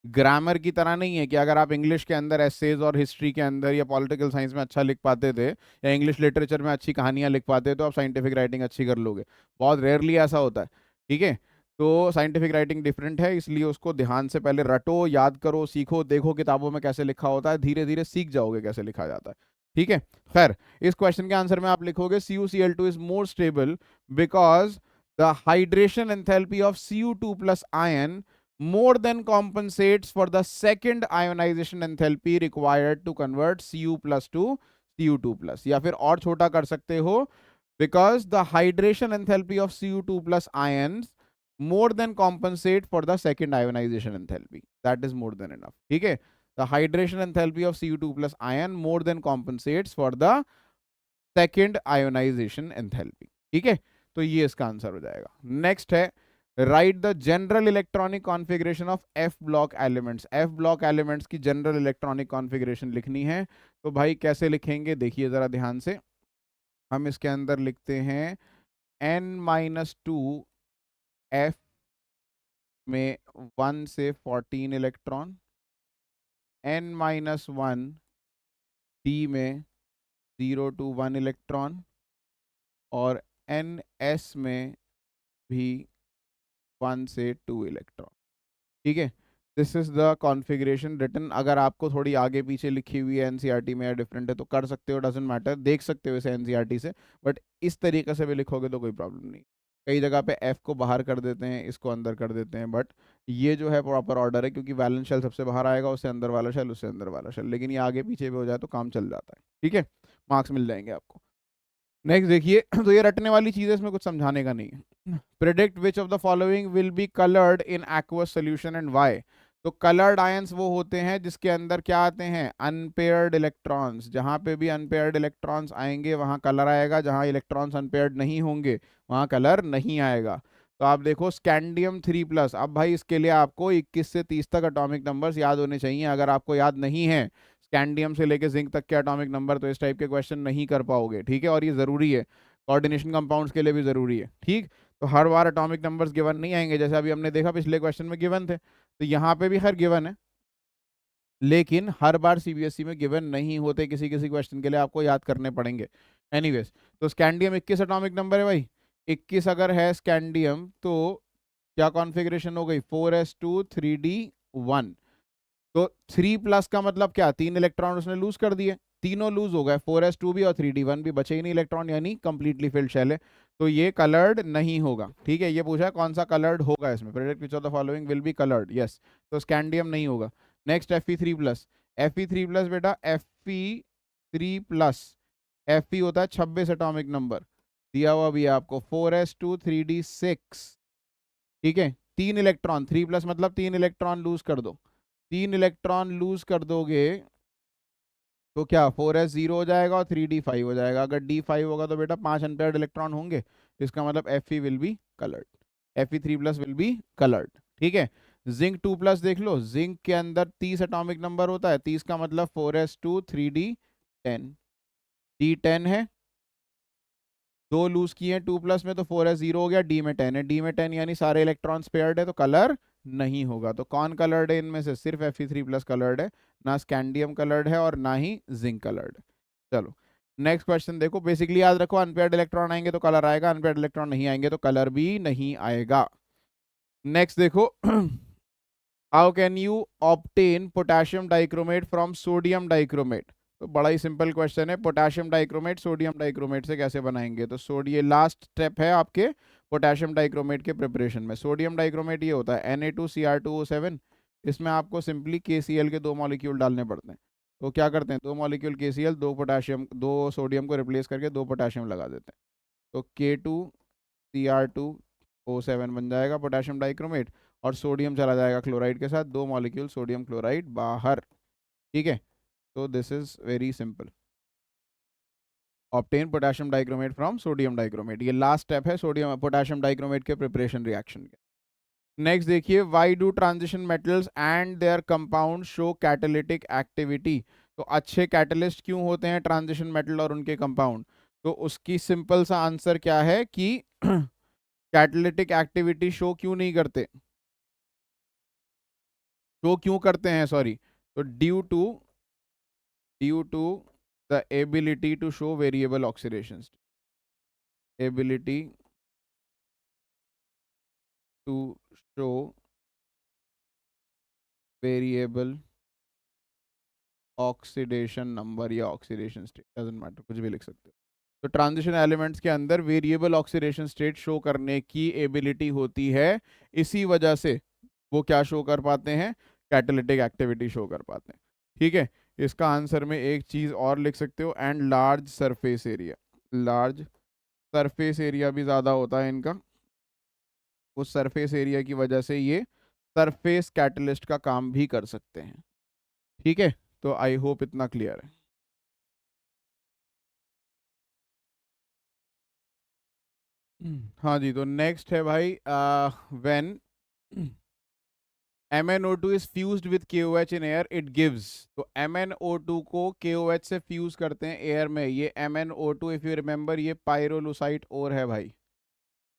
Grammar की तरह नहीं है कि अगर आप इंग्लिश के अंदर एसेज और हिस्ट्री के अंदर या पॉलिटिकल साइंस में अच्छा लिख पाते थे या इंग्लिश लिटरेचर में अच्छी कहानियां लिख पाते थे तो आप साइंटिफिक राइटिंग अच्छी कर लोगे। बहुत रेयरली ऐसा होता है। ठीक है, तो साइंटिफिक राइटिंग डिफरेंट है, इसलिए उसको ध्यान से पहले रटो, याद करो, सीखो, देखो किताबों में कैसे लिखा होता है, धीरे धीरे सीख जाओगे कैसे लिखा जाता है। ठीक है, खैर इस क्वेश्चन के आंसर में आप लिखोगे CuCl2 is more stable because the hydration enthalpy of Cu2+ ion more than compensates for the second ionization enthalpy required to convert Cu+ to Cu2+। या फिर और छोटा कर सकते हो, because the hydration enthalpy of Cu2+ ions more than compensate for the second ionization enthalpy, that is more than enough। ठीक है, the hydration enthalpy of Cu2+ ion more than compensates for the second ionization enthalpy. ठीक है, तो ये इसका answer हो जाएगा। Next है, right the general electronic configuration of F block elements. F block elements की जनरल इलेक्ट्रॉनिक कॉन्फ़िगरेशन लिखनी है। तो भाई कैसे लिखेंगे, देखिए जरा ध्यान से। हम इसके अंदर लिखते हैं N-2 F में 1 से 14 इलेक्ट्रॉन, N-1 D में 0 to 1 इलेक्ट्रॉन, और NS में भी 1 से 2 इलेक्ट्रॉन। ठीक है, this is the configuration written. अगर आपको थोड़ी आगे पीछे लिखी हुई है एनसीईआरटी में या डिफरेंट है तो कर सकते हो, डजेंट मैटर, देख सकते हो इसे एनसीईआरटी से, बट इस तरीके से भी लिखोगे तो कोई प्रॉब्लम नहीं। कई जगह पे एफ को बाहर कर देते हैं, इसको अंदर कर देते हैं, बट ये जो है प्रॉपर ऑर्डर है, क्योंकि वैलेंस शेल सबसे बाहर आएगा, उससे अंदर वाला शेल, उससे अंदर वाला शेल, लेकिन ये आगे पीछे भी हो जाए तो काम चल जाता है। ठीक है, मार्क्स मिल जाएंगे आपको। नेक्स्ट देखिए, तो ये रटने वाली चीज है, इसमें कुछ समझाने का नहीं है। Predict which of the following will be coloured in aqueous solution and why. तो कलर्ड आयंस वो होते हैं जिसके अंदर क्या आते हैं, अनपेयर्ड इलेक्ट्रॉन्स। जहां पे भी अनपेयर्ड इलेक्ट्रॉन्स आएंगे वहां कलर आएगा, जहां इलेक्ट्रॉन्स अनपेयर्ड नहीं होंगे वहां कलर नहीं आएगा। तो आप देखो स्कैंडियम 3+, अब भाई इसके लिए आपको 21 से 30 तक एटॉमिक नंबर्स याद होने चाहिए। अगर आपको याद नहीं है स्कैंडियम से लेके जिंक तक के एटॉमिक नंबर, तो इस टाइप के क्वेश्चन नहीं कर पाओगे, ठीक है। और ये जरूरी है, कोऑर्डिनेशन कंपाउंड्स के लिए भी जरूरी है, ठीक। तो हर बार एटॉमिक नंबर्स गिवन नहीं आएंगे, जैसे अभी हमने देखा पिछले क्वेश्चन में गिवन थे, तो यहाँ पे भी खैर गिवन है, लेकिन हर बार सीबीएसई में गिवन नहीं होते, किसी किसी क्वेश्चन के लिए आपको याद करने पड़ेंगे। एनीवेज, तो स्कैंडियम 21 एटॉमिक नंबर है भाई। 21 अगर है स्कैंडियम, तो क्या कॉन्फ़िगरेशन हो गई, 4s2 3d1। तो 3+ का मतलब क्या, 3 इलेक्ट्रॉन उसने लूज कर दिए, तीनों लूज हो गए, 4s2 भी और 3d1 भी, बचे ही नहीं इलेक्ट्रॉन, यानी कंप्लीटली फिल्ड शेल है। तो ये कलर्ड नहीं होगा, ठीक है। ये पूछा है कौन सा कलर्ड होगा इसमें, predict which of the following will be coloured, yes. तो स्कैंडियम नहीं होगा। नेक्स्ट Fe3+, Fe3+ बेटा, Fe3+, Fe होता है 26 एटॉमिक नंबर, दिया हुआ भी है आपको, 4s2 3d6, ठीक है। 3 इलेक्ट्रॉन, 3+ मतलब 3 इलेक्ट्रॉन लूज कर दो, 3 इलेक्ट्रॉन लूज कर दोगे तो क्या 4s0 हो जाएगा और 3d5 हो जाएगा। अगर d5 होगा तो बेटा 5 अनपेयर्ड इलेक्ट्रॉन होंगे, इसका मतलब Fe will be coloured, Fe3+ will be coloured, ठीक है। जिंक 2+ देख लो, जिंक के अंदर 30 एटॉमिक नंबर होता है, 30 का मतलब 4s2 3d10, d10 है, दो लूज किए हैं 2+ में, तो 4s0 हो गया, डी में 10 है, डी में 10 यानी सारे इलेक्ट्रॉन्स पेयर्ड है, तो कलर नहीं होगा। तो कौन कलर्ड है इनमें से, सिर्फ Fe3+ कलर्ड है, ना स्कैंडियम कलर्ड है और ना ही जिंक कलर्ड है। चलो नेक्स्ट क्वेश्चन देखो, बेसिकली याद रखो, अनपेयर्ड इलेक्ट्रॉन आएंगे तो कलर आएगा, अनपेयर्ड इलेक्ट्रॉन नहीं आएंगे तो कलर भी नहीं आएगा। नेक्स्ट देखो, how can you obtain potassium dichromate from sodium dichromate. तो बड़ा ही सिंपल क्वेश्चन है, पोटेशियम डाइक्रोमेट सोडियम डाइक्रोमेट से कैसे बनाएंगे। तो सोडियम लास्ट स्टेप है आपके पोटेशियम डाइक्रोमेट के प्रिपरेशन में। सोडियम डाइक्रोमेट ये होता है Na2Cr2O7, इसमें आपको सिंपली KCl के 2 मॉलिक्यूल डालने पड़ते हैं। तो क्या करते हैं, 2 मॉलिक्यूल KCl, 2 सोडियम को रिप्लेस करके 2 पोटेशियम लगा देते हैं, तो K2Cr2O7 बन जाएगा पोटेशियम डाइक्रोमेट, और सोडियम चला जाएगा क्लोराइड के साथ, 2 मॉलिक्यूल सोडियम क्लोराइड बाहर, ठीक है। तो this is very simple, obtain potassium dichromate from sodium dichromate, ये लास्ट स्टेप है सोडियम पोटेशियम डाइक्रोमेट के प्रिपरेशन रिएक्शन के। नेक्स्ट देखिए, why do transition metals and their compound show catalytic activity. तो अच्छे कैटलिस्ट क्यों होते हैं ट्रांजिशन मेटल और उनके कंपाउंड, तो उसकी सिंपल सा आंसर क्या है कि कैटालिटिक एक्टिविटी शो क्यों नहीं करते, शो क्यों करते हैं सॉरी, तो due to the ability to show variable oxidation, ability to show variable oxidation number या ऑक्सीडेशन स्टेट, डजंट मैटर, कुछ भी लिख सकते हो। तो ट्रांजिशन एलिमेंट्स के अंदर वेरिएबल ऑक्सीडेशन स्टेट शो करने की एबिलिटी होती है, इसी वजह से वो क्या शो कर पाते हैं, कैटालिटिक एक्टिविटी शो कर पाते हैं, ठीक है। इसका आंसर में एक चीज और लिख सकते हो, and large surface area, large surface area भी ज्यादा होता है इनका, उस सरफेस एरिया की वजह से ये सरफेस कैटलिस्ट का काम भी कर सकते हैं, ठीक है। तो आई होप इतना क्लियर है। हाँ जी, तो नेक्स्ट है भाई, when MnO2 is fused with KOH in air it gives. तो MnO2 को KOH से फ्यूज करते हैं एयर में, ये MnO2 इफ यू रिमेंबर ये पायरोलुसाइट ओर है भाई,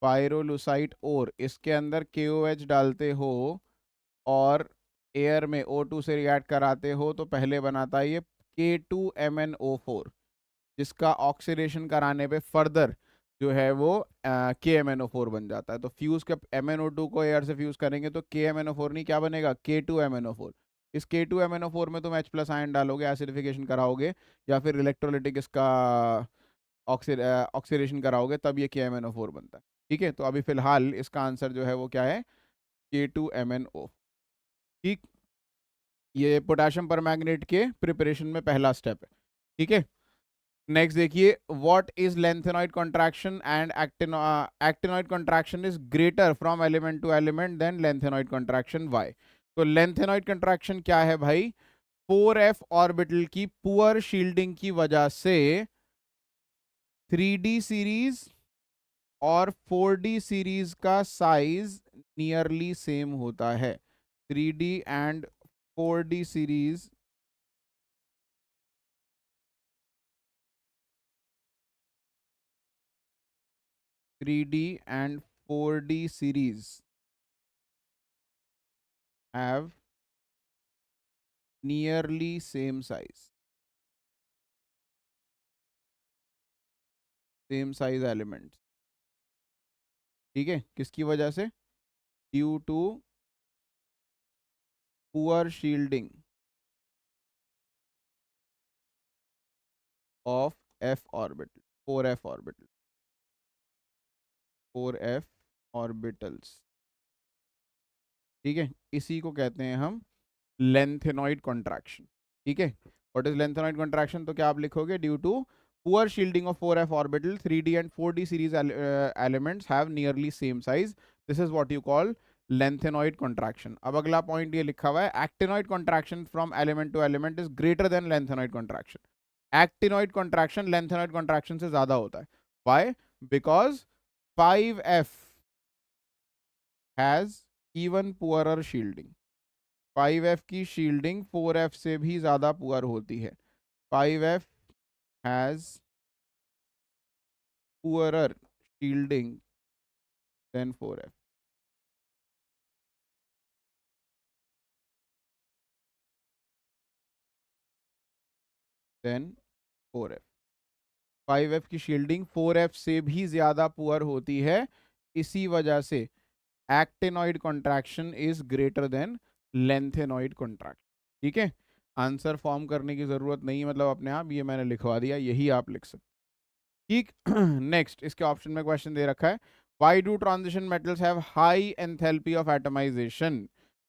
पायरोलुसाइट ओर, इसके अंदर KOH डालते हो और एयर में O2 से रिएक्ट कराते हो, तो पहले बनाता है ये K2MnO4, जिसका ऑक्सीडेशन कराने पे फर्दर जो है वो KMnO4 बन जाता है। तो फ्यूज के MnO2 को एयर से फ्यूज करेंगे तो KMnO4 नहीं, क्या बनेगा, K2MnO4। इस K2MnO4 में तुम H+ आयन डालोगे, एसिडिफिकेशन कराओगे, या फिर इलेक्ट्रोलिटिक इसका ऑक्सीडेशन कराओगे, तब ये KMnO4 बनता है, ठीक है। तो अभी फिलहाल इसका आंसर जो है वो क्या है, K2MnO, ठीक। ये पोटेशियम परमैंगनेट के प्रिपरेशन में पहला स्टेप है, ठीक है। नेक्स्ट देखिए, what is lanthanoid contraction and actinoid contraction is greater from element to element than lanthanoid contraction, why. तो लेंथेनॉइड कॉन्ट्रैक्शन क्या है भाई, 4f ऑर्बिटल की पुअर शील्डिंग की वजह से 3D सीरीज और 4D सीरीज का साइज नियरली सेम होता है। 3D and 4D series and 4D series have nearly same size, same size elements। ठीक है, किसकी वजह से? Due to poor shielding of f orbital, 4f orbital, 4f orbitals. ठीक है, इसी को कहते हैं हम लेंथेनॉइड कॉन्ट्रैक्शन। ठीक है, व्हाट इज लेंथेनॉइड कॉन्ट्रैक्शन? तो क्या आप लिखोगे? Due to poor shielding of 4f orbital, 3D and 4D series elements have nearly same size, this is what you call lanthanoid contraction. अब अगला पॉइंट ये लिखा हुआ है, actinoid contraction from element to element is greater than lanthanoid contraction. Actinoid contraction lanthanoid contraction से ज्यादा होता है। Why? Because 5f has even poorer shielding. 5f की शील्डिंग 4f से भी ज्यादा पुअर होती है। 5f has poorer shielding than 4f। Than 4f, 5f की शील्डिंग 4f से भी ज्यादा पुअर होती है, इसी वजह से actinoid contraction is greater than lanthanoid contraction. ठीक है, आंसर फॉर्म करने की जरूरत नहीं है, मतलब अपने आप ये मैंने लिखवा दिया, यही आप लिख सकते। ठीक। नेक्स्ट, इसके ऑप्शन में क्वेश्चन दे रखा है, why do transition metals have high enthalpy of atomization,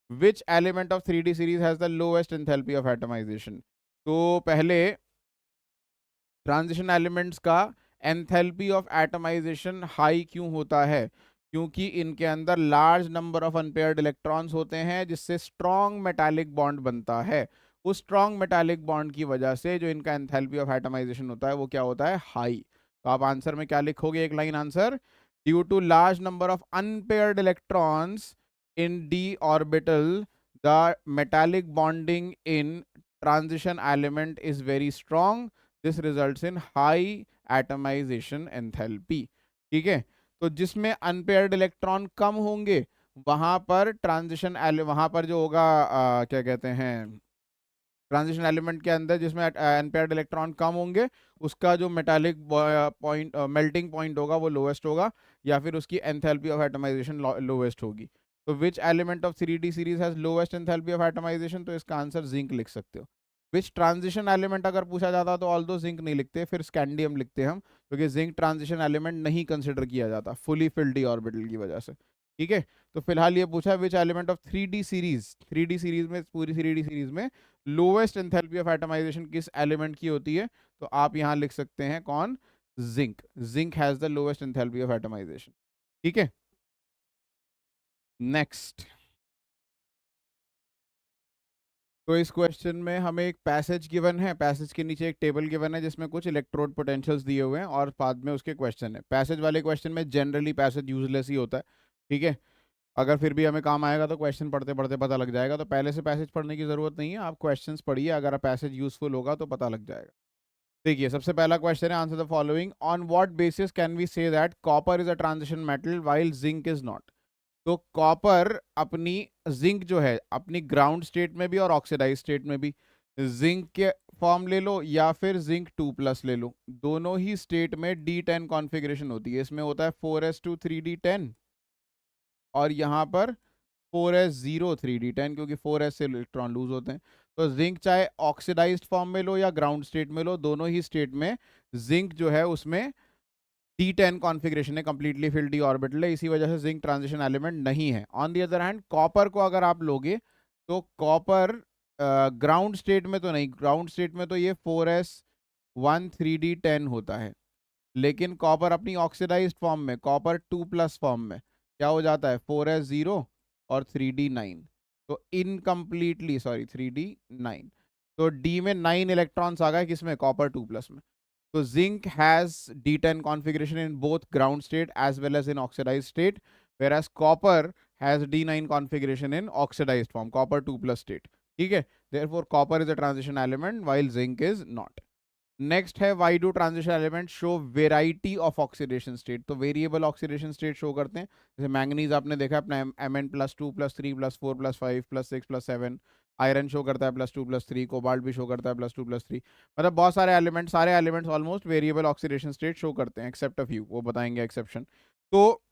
which element of 3D series has the lowest enthalpy of atomization. तो पहले ट्रांजिशन एलिमेंट्स का एंथैल्पी ऑफ एटमाइजेशन हाई क्यों होता है? क्योंकि इनके अंदर large number of unpaired electrons होते हैं, जिससे स्ट्रॉन्ग मेटालिक बॉन्ड बनता है। उस स्ट्रॉन्ग मेटालिक बॉन्ड की वजह से जो इनका एंथैल्पी ऑफ एटमाइजेशन होता है वो क्या होता है? हाई। तो आप आंसर में क्या लिखोगे? एक line answer, due to large number of unpaired electrons in d orbital the metallic bonding in transition element is very strong, this results in high atomization enthalpy. ठीक है, तो जिसमें अनपेयर्ड इलेक्ट्रॉन कम होंगे वहां पर वहां पर जो होगा क्या कहते हैं, ट्रांजिशन एलिमेंट के अंदर जिसमें अनपेयर्ड इलेक्ट्रॉन कम होंगे उसका जो मेटालिक पॉइंट मेल्टिंग पॉइंट होगा वो लोएस्ट होगा, या फिर उसकी एंथैल्पी ऑफ एटमाइजेशन लोएस्ट होगी। तो which element of 3D series has lowest enthalpy of atomization? तो इसका आंसर जिंक लिख सकते हो। विच ट्रांजिशन एलिमेंट अगर पूछा जाता तो ऑल दो जिंक नहीं लिखते, फिर स्कैंडियम लिखते हम, क्योंकि जिंक ट्रांजिशन एलिमेंट नहीं कंसिडर किया जाता फुली फिल्ड डी ऑर्बिटल की वजह से। ठीक है, तो फिलहाल ये पूछा है विच element of 3D series, 3D series में, पूरी 3D सीरीज में लोवेस्ट एंथैल्पी ऑफ एटमाइजेशन किस एलिमेंट की होती है? तो आप यहां लिख सकते हैं कौन? Zinc. Zinc has the lowest enthalpy of atomization. ठीक है, नेक्स्ट। तो इस क्वेश्चन में हमें एक पैसेज गिवन है, पैसेज के नीचे एक टेबल गिवन है जिसमें कुछ इलेक्ट्रोड पोटेंशियल्स दिए हुए हैं और बाद में उसके क्वेश्चन है। पैसेज वाले क्वेश्चन में जनरली पैसेज यूजलेस ही होता है। ठीक है, अगर फिर भी हमें काम आएगा तो क्वेश्चन पढ़ते पढ़ते पता लग जाएगा, तो पहले से पैसेज पढ़ने की जरूरत नहीं है, आप क्वेश्चंस पढ़िए, अगर पैसेज यूजफुल होगा तो पता लग जाएगा। देखिए, सबसे पहला क्वेश्चन है, answer the following, on what basis can we say that copper is a transition metal while zinc is not. तो कॉपर अपनी, जिंक जो है अपनी ग्राउंड स्टेट में भी और ऑक्सीडाइज स्टेट में भी, जिंक के फॉर्म ले लो या फिर जिंक 2+ ले लो, दोनों ही स्टेट में D10 कॉन्फ़िगरेशन होती है। इसमें होता है 4s2 3D10 और यहाँ पर 4s0 3D10, क्योंकि 4s से इलेक्ट्रॉन लूज होते हैं। तो जिंक चाहे ऑक्सीडाइज्ड फॉर्म में लो या ग्राउंड स्टेट में लो, दोनों ही स्टेट में जिंक जो है उसमें D10 कॉन्फ़िगरेशन है, कंप्लीटली फिल्ड डी ऑर्बिटल है, इसी वजह से जिंक ट्रांजिशन एलिमेंट नहीं है। On the other hand copper को अगर आप लोगे तो कॉपर ग्राउंड स्टेट में तो नहीं, ग्राउंड स्टेट में तो ये 4s1 3D10 होता है, लेकिन कॉपर अपनी ऑक्सीडाइज्ड फॉर्म में, कॉपर 2+ फॉर्म में क्या हो जाता है? 4s0 और 3D9। तो इनकम्प्लीटली, सॉरी 3D9, तो डी में 9 इलेक्ट्रॉन्स आ गए, किसमें? कॉपर 2+ में। तो zinc has D10 configuration in both ground state as well as in oxidized state, whereas copper has D9 configuration in oxidized form, copper 2+ state. ठीक है, therefore copper is a transition element while zinc is not. Next है why do transition element show variety of oxidation state, तो variable oxidation state show करते हैं। जैसे manganese आपने देखा अपना Mn+2+3+4+5+6+7, आयरन शो करता है +2+3, कोबाल्ट भी शो करता है +2+3, मतलब बहुत सारे elements almost variable oxidation state show करते हैं एक्सेप्ट अ फ्यू, वो बताएंगे एक्सेप्शन। तो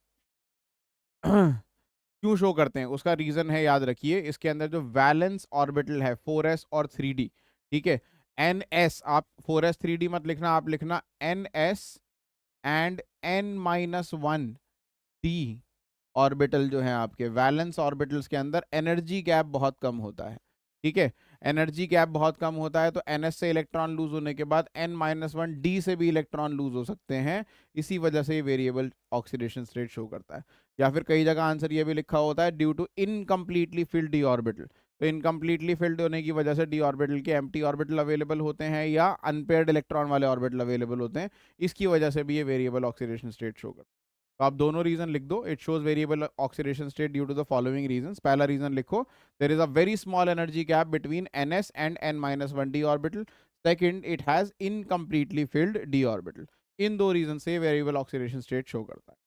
क्यों शो करते हैं उसका रीजन है, याद रखिए, इसके अंदर जो वैलेंस ऑर्बिटल है 4s और 3d, ठीक है, NS, आप 4s 3d मत लिखना, आप लिखना NS एंड N-1d ऑर्बिटल जो है आपके वैलेंस ऑर्बिटल्स के अंदर एनर्जी गैप बहुत कम होता है। ठीक है, एनर्जी गैप बहुत कम होता है तो NS से इलेक्ट्रॉन लूज होने के बाद N-1d से भी इलेक्ट्रॉन लूज हो सकते हैं, इसी वजह से ये वेरिएबल ऑक्सीडेशन स्टेट शो करता है। या फिर कई जगह आंसर ये भी लिखा होता है due to incompletely filled d orbital, तो इनकम्प्लीटली फिल्ड होने की वजह से डी ऑर्बिटल के एम्प्टी ऑर्बिटल अवेलेबल होते हैं या अनपेयर्ड इलेक्ट्रॉन वाले ऑर्बिटल अवेलेबल होते हैं, इसकी वजह से भी ये वेरिएबल ऑक्सीडेशन स्टेट शो करता है। तो आप दोनों रीजन लिख दो, it shows variable oxidation state due to the following reasons. पहला रीजन लिखो, there is a very small energy gap between NS and N-1d orbital. Second, it has incompletely filled d orbital. इन दो reason से variable oxidation state show करता है।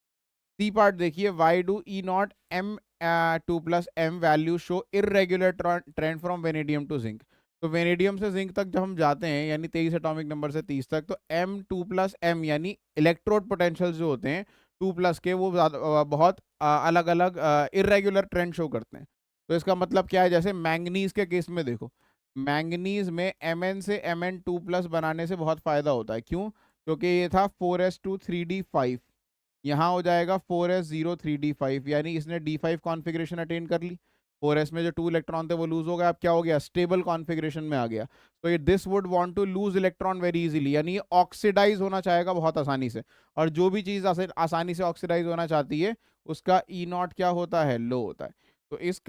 C part देखिए, why do E0 M2+M value show irregular trend from vanadium to zinc. तो vanadium से zinc तक जब हम जाते हैं यानी 23 एटॉमिक नंबर से 30 तक, तो M2+M यानी इलेक्ट्रोड पोटेंशियल जो होते हैं 2+ के, वो बहुत अलग अलग इरेग्युलर ट्रेंड शो करते हैं। तो इसका मतलब क्या है, जैसे मैंगनीज के केस में देखो, मैंगनीज में Mn से Mn2+ बनाने से बहुत फायदा होता है। क्यों? क्योंकि ये था 4s2 3d5, यहाँ हो जाएगा 4s0 3d5, यानी इसने d5 कॉन्फ़िगरेशन अटेन कर ली। 4s में जो 2 इलेक्ट्रॉन थे वो लूज हो गया, अब क्या हो गया, स्टेबल कॉन्फ़िगरेशन में आ गया। तो ये this would want to lose electron very easily, यानी ये ऑक्सीडाइज होना चाहेगा बहुत आसानी से, और जो भी चीज आसानी से ऑक्सीडाइज होना चाहती है उसका E0 क्या होता है, लो होता है। तो इस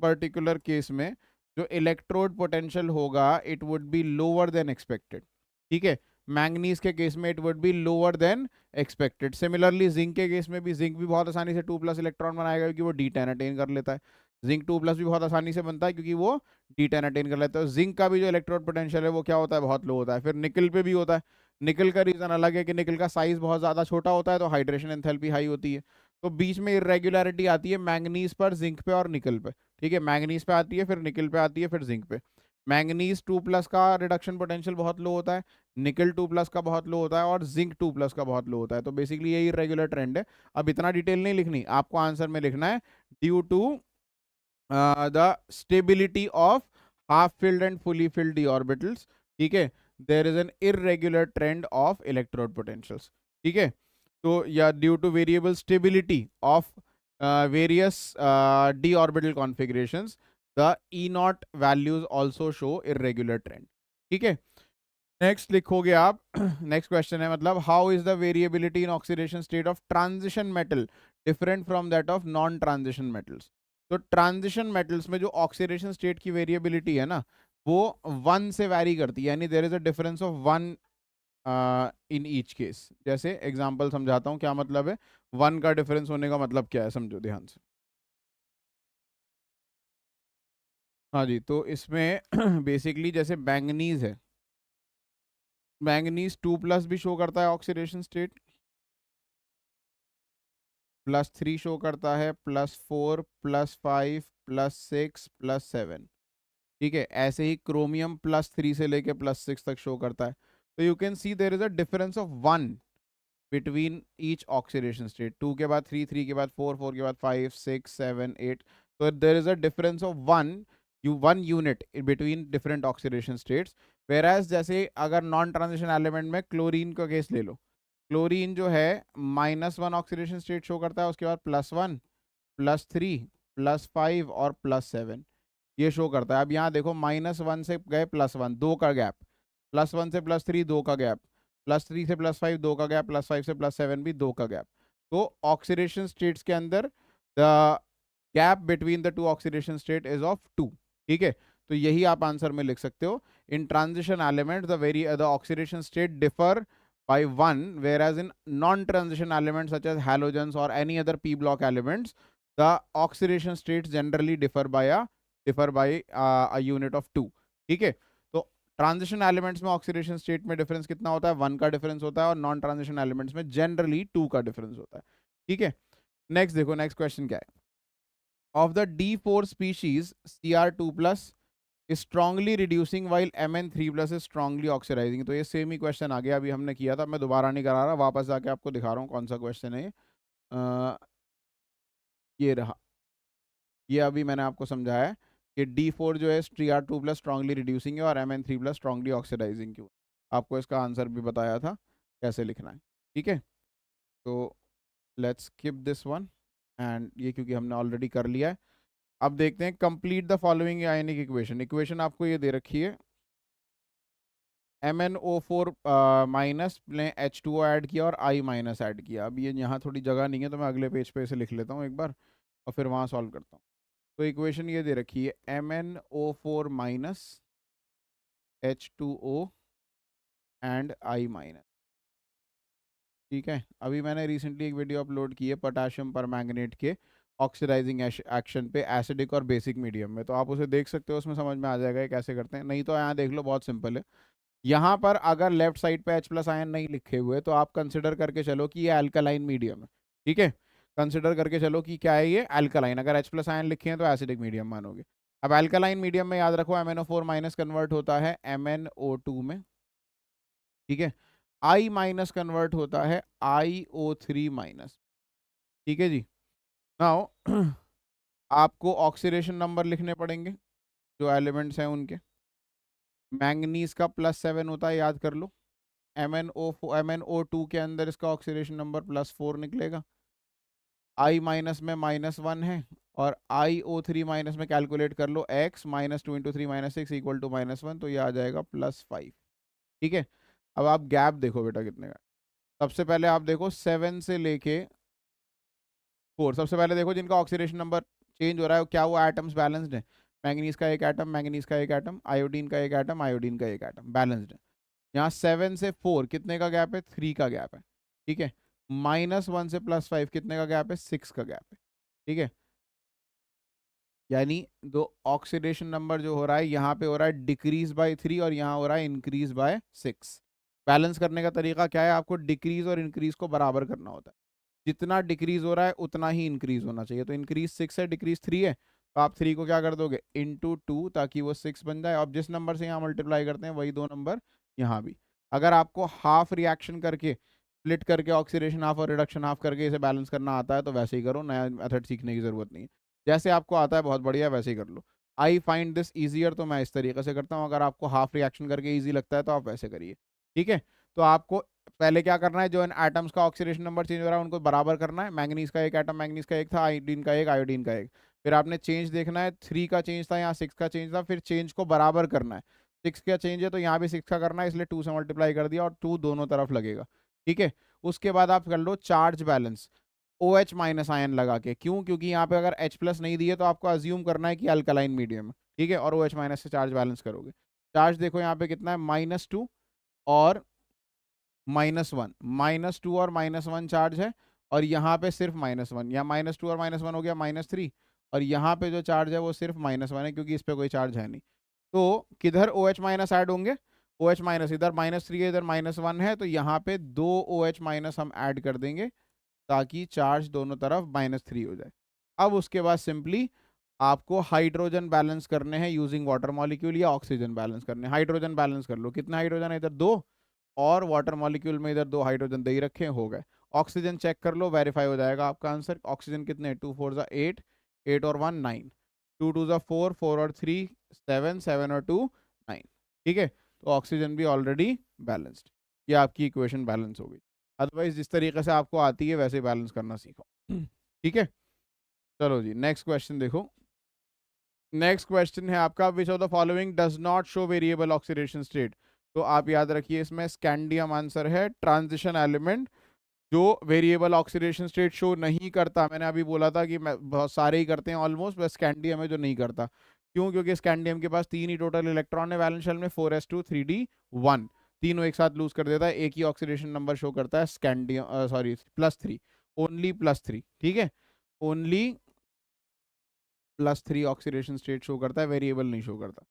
पर्टिकुलर केस में जो इलेक्ट्रोड पोटेंशियल होगा it would be lower than expected. ठीक है, मैंगनीज के केस में it would be lower than expected. Similarly zinc के केस में भी, जिंक भी बहुत आसानी से 2+ इलेक्ट्रॉन बनाएगा क्योंकि वो D10 अटेन कर लेता है। जिंक 2+ भी बहुत आसानी से बनता है क्योंकि वो D10 अटेन कर लेता है। जिंक का भी जो इलेक्ट्रोड पोटेंशियल है वो क्या होता है, बहुत लो होता है। फिर निकल पे भी होता है। निकल का रीजन अलग है कि निकल का साइज बहुत ज्यादा छोटा होता है तो हाइड्रेशन एंथैल्पी हाई होती है, तो बीच में इरेगुलरिटी आती है मैंगनीज पर, जिंक पे और निकल पे। ठीक है, मैंगनीज पे आती है, फिर निकल पे आती है, फिर जिंक पे। मैंगनीज 2+ का रिडक्शन पोटेंशियल बहुत लो होता है, निकल 2+ का बहुत लो होता है, और जिंक 2+ का बहुत लो होता है। तो बेसिकली यही रेगुलर ट्रेंड है। अब इतना डिटेल नहीं लिखनी, आपको आंसर में लिखना है due to the stability of half filled and fully filled d orbitals. ठीक है, there is an irregular trend of electrode potentials. ठीक है, तो या due to variable stability of various d orbital configurations, the E0 values also show irregular trend. ठीक है, next लिखोगे आप नेक्स्ट क्वेश्चन है, मतलब how is the variability in oxidation state of transition metal different from that of non transition metals. तो transition metals में जो oxidation state की वेरिएबिलिटी है ना, वो 1 से वैरी करती है, यानी there is a difference of 1 in each case. जैसे एग्जांपल समझाता हूँ क्या मतलब है, 1 का डिफरेंस होने का मतलब क्या है, समझो ध्यान से। हाँ जी, तो इसमें बेसिकली जैसे मैंगनीज है, मैंगनीज 2+ भी शो करता है ऑक्सीडेशन स्टेट, +3 शो करता है, +4, +5, +6, +7। ठीक है, ऐसे ही क्रोमियम +3 से लेके +6 तक शो करता है। तो you can see there is a difference of 1 between each oxidation state. 2 के बाद 3, 3 के बाद 4, 4 के बाद 5, 6, 7, 8। तो there is a difference of 1 unit between different oxidation states. Whereas जैसे अगर नॉन ट्रांजिशन एलिमेंट में क्लोरीन का केस ले लो, क्लोरीन जो है -1 ऑक्सीडेशन स्टेट शो करता है, उसके बाद +1, +3, +5 और +7 ये शो करता है। अब यहाँ देखो -1 से गए +1, 2 का गैप, +1 से +3 2 का गैप, +3 से +5 2 का गैप, +5 से +7 भी 2 का गैप। तो ऑक्सीडेशन स्टेट्स के अंदर the gap between the two oxidation state is of 2। ठीक है, तो यही आप आंसर में लिख सकते हो। इन transition element the oxidation state differ by 1, whereas in non-transition elements such as halogens or any other p block elements, the oxidation states generally differ by a unit of 2। ठीक है, तो ट्रांजिशन एलिमेंट्स में oxidation state में difference कितना होता है? 1 का difference होता है, और नॉन ट्रांजिशन एलिमेंट्स में जनरली 2 का डिफरेंस होता है। ठीक है, नेक्स्ट देखो, नेक्स्ट क्वेश्चन क्या है। Of the D4 species Cr2 plus strongly reducing while Mn3 plus is strongly oxidising. तो ये सेम ही क्वेश्चन आ गया, अभी हमने किया था, मैं दोबारा नहीं करा रहा, वापस जाके आपको दिखा रहा हूँ कौन सा क्वेश्चन है ये। ये रहा, ये अभी मैंने आपको समझाया है कि D4 जो है Cr2 प्लस स्ट्रांगली रिड्यूसिंग है और Mn3 प्लस स्ट्रांगली ऑक्सीडाइजिंग क्यों। आपको इसका आंसर भी बताया था कैसे लिखना है। ठीक है, तो let's skip this one, and ये क्योंकि हमने ऑलरेडी कर लिया है। अब देखते हैं, complete the following ionic equation. Equation आपको ये दे रखी है, MnO4 माइनस ने H2O ऐड किया और I माइनस ऐड किया। अब ये यहाँ थोड़ी जगह नहीं है, तो मैं अगले पेज पे इसे लिख लेता हूँ एक बार और फिर वहाँ सॉल्व करता हूँ। तो इक्वेशन ये दे रखी है, MnO4 minus H2O and I minus. ठीक है, अभी मैंने रिसेंटली एक वीडियो अपलोड की है पोटेशियम परमैंगनेट के ऑक्सीडाइजिंग एक्शन पे एसिडिक और बेसिक मीडियम में, तो आप उसे देख सकते हो, उसमें समझ में आ जाएगा ये कैसे करते हैं। नहीं तो यहाँ देख लो, बहुत सिंपल है। यहाँ पर अगर लेफ्ट साइड पे H प्लस आयन नहीं लिखे हुए तो आप कंसिडर करके चलो कि ये अल्कलाइन मीडियम है। ठीक है, कंसिडर करके चलो कि क्या है, ये अल्कलाइन। अगर H प्लस आयन लिखे हैं तो एसिडिक मीडियम मानोगे। अब अल्कलाइन मीडियम में याद रखो MnO4 माइनस कन्वर्ट होता है MnO2 में। ठीक है, I माइनस कन्वर्ट होता है IO3 माइनस। ठीक है जी, नाउ आपको ऑक्सीडेशन नंबर लिखने पड़ेंगे जो एलिमेंट्स हैं उनके। मैंगनीज का +7 होता है, याद कर लो। MnO2 के अंदर इसका ऑक्सीडेशन नंबर +4 निकलेगा। I माइनस में -1 है, और IO3 माइनस में कैलकुलेट कर लो, x -2 × 3 - 6 इक्वल टू -1, तो ये आ जाएगा +5। ठीक है, अब आप गैप देखो बेटा कितने का। सबसे पहले आप देखो 7 से लेके 4, सबसे पहले देखो जिनका ऑक्सीडेशन नंबर चेंज हो रहा है, क्या वो एटम्स बैलेंस्ड है? मैंगनीज का एक एटम, मैंगनीज का एक एटम, आयोडीन का एक एटम, आयोडीन का एक एटम, बैलेंस्ड है। यहाँ 7 से 4 कितने का गैप है? 3 का गैप है। ठीक है, -1 से +5 कितने का गैप है? 6 का गैप है। ठीक है, यानी दो ऑक्सीडेशन नंबर जो हो रहा है, यहाँ पे हो रहा है डिक्रीज बाय 3 और यहाँ हो रहा है इंक्रीज बाय 6। बैलेंस करने का तरीका क्या है? आपको डिक्रीज और इंक्रीज को बराबर करना होता है। जितना डिक्रीज हो रहा है उतना ही इंक्रीज होना चाहिए। तो इंक्रीज 6 है, डिक्रीज 3 है, तो आप 3 को क्या कर दोगे? ×2, ताकि वो 6 बन जाए। अब जिस नंबर से यहाँ मल्टीप्लाई करते हैं वही 2 नंबर यहाँ भी। अगर आपको हाफ रिएक्शन करके, स्प्लिट करके, ऑक्सीडेशन हाफ और रिडक्शन हाफ करके इसे बैलेंस करना आता है तो वैसे ही करो, नया मेथड सीखने की जरूरत नहीं है। जैसे आपको आता है बहुत बढ़िया, वैसे ही कर लो। आई फाइंड दिस ईजियर, तो मैं इस तरीके से करता हूँ। अगर आपको हाफ रिएक्शन करके ईजी लगता है तो आप वैसे करिए। ठीक है, तो आपको पहले क्या करना है, जो इन एटम्स का ऑक्सीडेशन नंबर चेंज हो रहा है उनको बराबर करना है। मैंगनीज का एक एटम, मैंगनीज का एक था, आयोडीन का एक, आयोडीन का एक। फिर आपने चेंज देखना है, 3 का चेंज था, यहाँ 6 का चेंज था, फिर चेंज को बराबर करना है। 6 का चेंज है तो यहाँ भी 6 का करना है, इसलिए 2 से मल्टीप्लाई कर दिया और 2 दोनों तरफ लगेगा। ठीक है, उसके बाद आप कर लो charge balance OH minus ion लगा के। क्यों? क्योंकि यहाँ पे अगर H प्लस नहीं दिए तो आपको अज्यूम करना है कि अल्कलाइन मीडियम है। ठीक है, और OH माइनस से चार्ज बैलेंस करोगे। चार्ज देखो यहाँ पे कितना है, -2 और -1। -2 और -1 चार्ज है, और यहाँ पे सिर्फ -1। यहाँ -2 और -1 हो गया -3, और यहाँ पे जो चार्ज है वो सिर्फ -1 है, क्योंकि इस पे कोई चार्ज है नहीं। तो किधर OH माइनस ऐड होंगे? OH माइनस इधर -3 है, इधर -1 है, तो यहाँ पे 2 OH माइनस हम ऐड कर देंगे, ताकि चार्ज दोनों तरफ -3 हो जाए। अब उसके बाद सिंपली आपको हाइड्रोजन बैलेंस करने हैं यूजिंग वाटर मॉलिक्यूल, या ऑक्सीजन बैलेंस करने हैं। हाइड्रोजन बैलेंस कर लो, कितना हाइड्रोजन है? इधर 2, और वाटर मॉलिक्यूल में इधर 2 हाइड्रोजन दे ही रखे, हो गए। ऑक्सीजन चेक कर लो, वेरीफाई हो जाएगा आपका आंसर। ऑक्सीजन कितने? 2 4 ज़ा 8, 8 और 1 9, 2 2 ज़ा 4, 4 और 3 7, 7 और 2 9। ठीक है, तो ऑक्सीजन भी ऑलरेडी बैलेंस्ड। ये आपकी इक्वेशन बैलेंस हो गई। अदरवाइज जिस तरीके से आपको आती है वैसे बैलेंस करना सीखो। ठीक है, चलो जी, नेक्स्ट क्वेश्चन देखो। नेक्स्ट क्वेश्चन है आपका, विच of the following does not show variable oxidation state. तो आप याद रखिए, इसमें स्कैंडियम आंसर है, ट्रांजिशन एलिमेंट जो वेरिएबल ऑक्सीडेशन स्टेट शो नहीं करता। मैंने अभी बोला था कि बहुत सारे ही करते हैं ऑलमोस्ट, बस स्कैंडियम है जो नहीं करता। क्यों? क्योंकि स्कैंडियम के पास 3 ही टोटल इलेक्ट्रॉन है वैलेंस शेल में, 4s2 3d1, तीनों एक साथ लूज कर देता है, एक ही ऑक्सीडेशन नंबर शो करता है स्कैंडियम, सॉरी +3, ओनली +3, ठीक है, ओनली +3 ऑक्सीडेशन स्टेट शो करता है, वेरिएबल नहीं शो करता।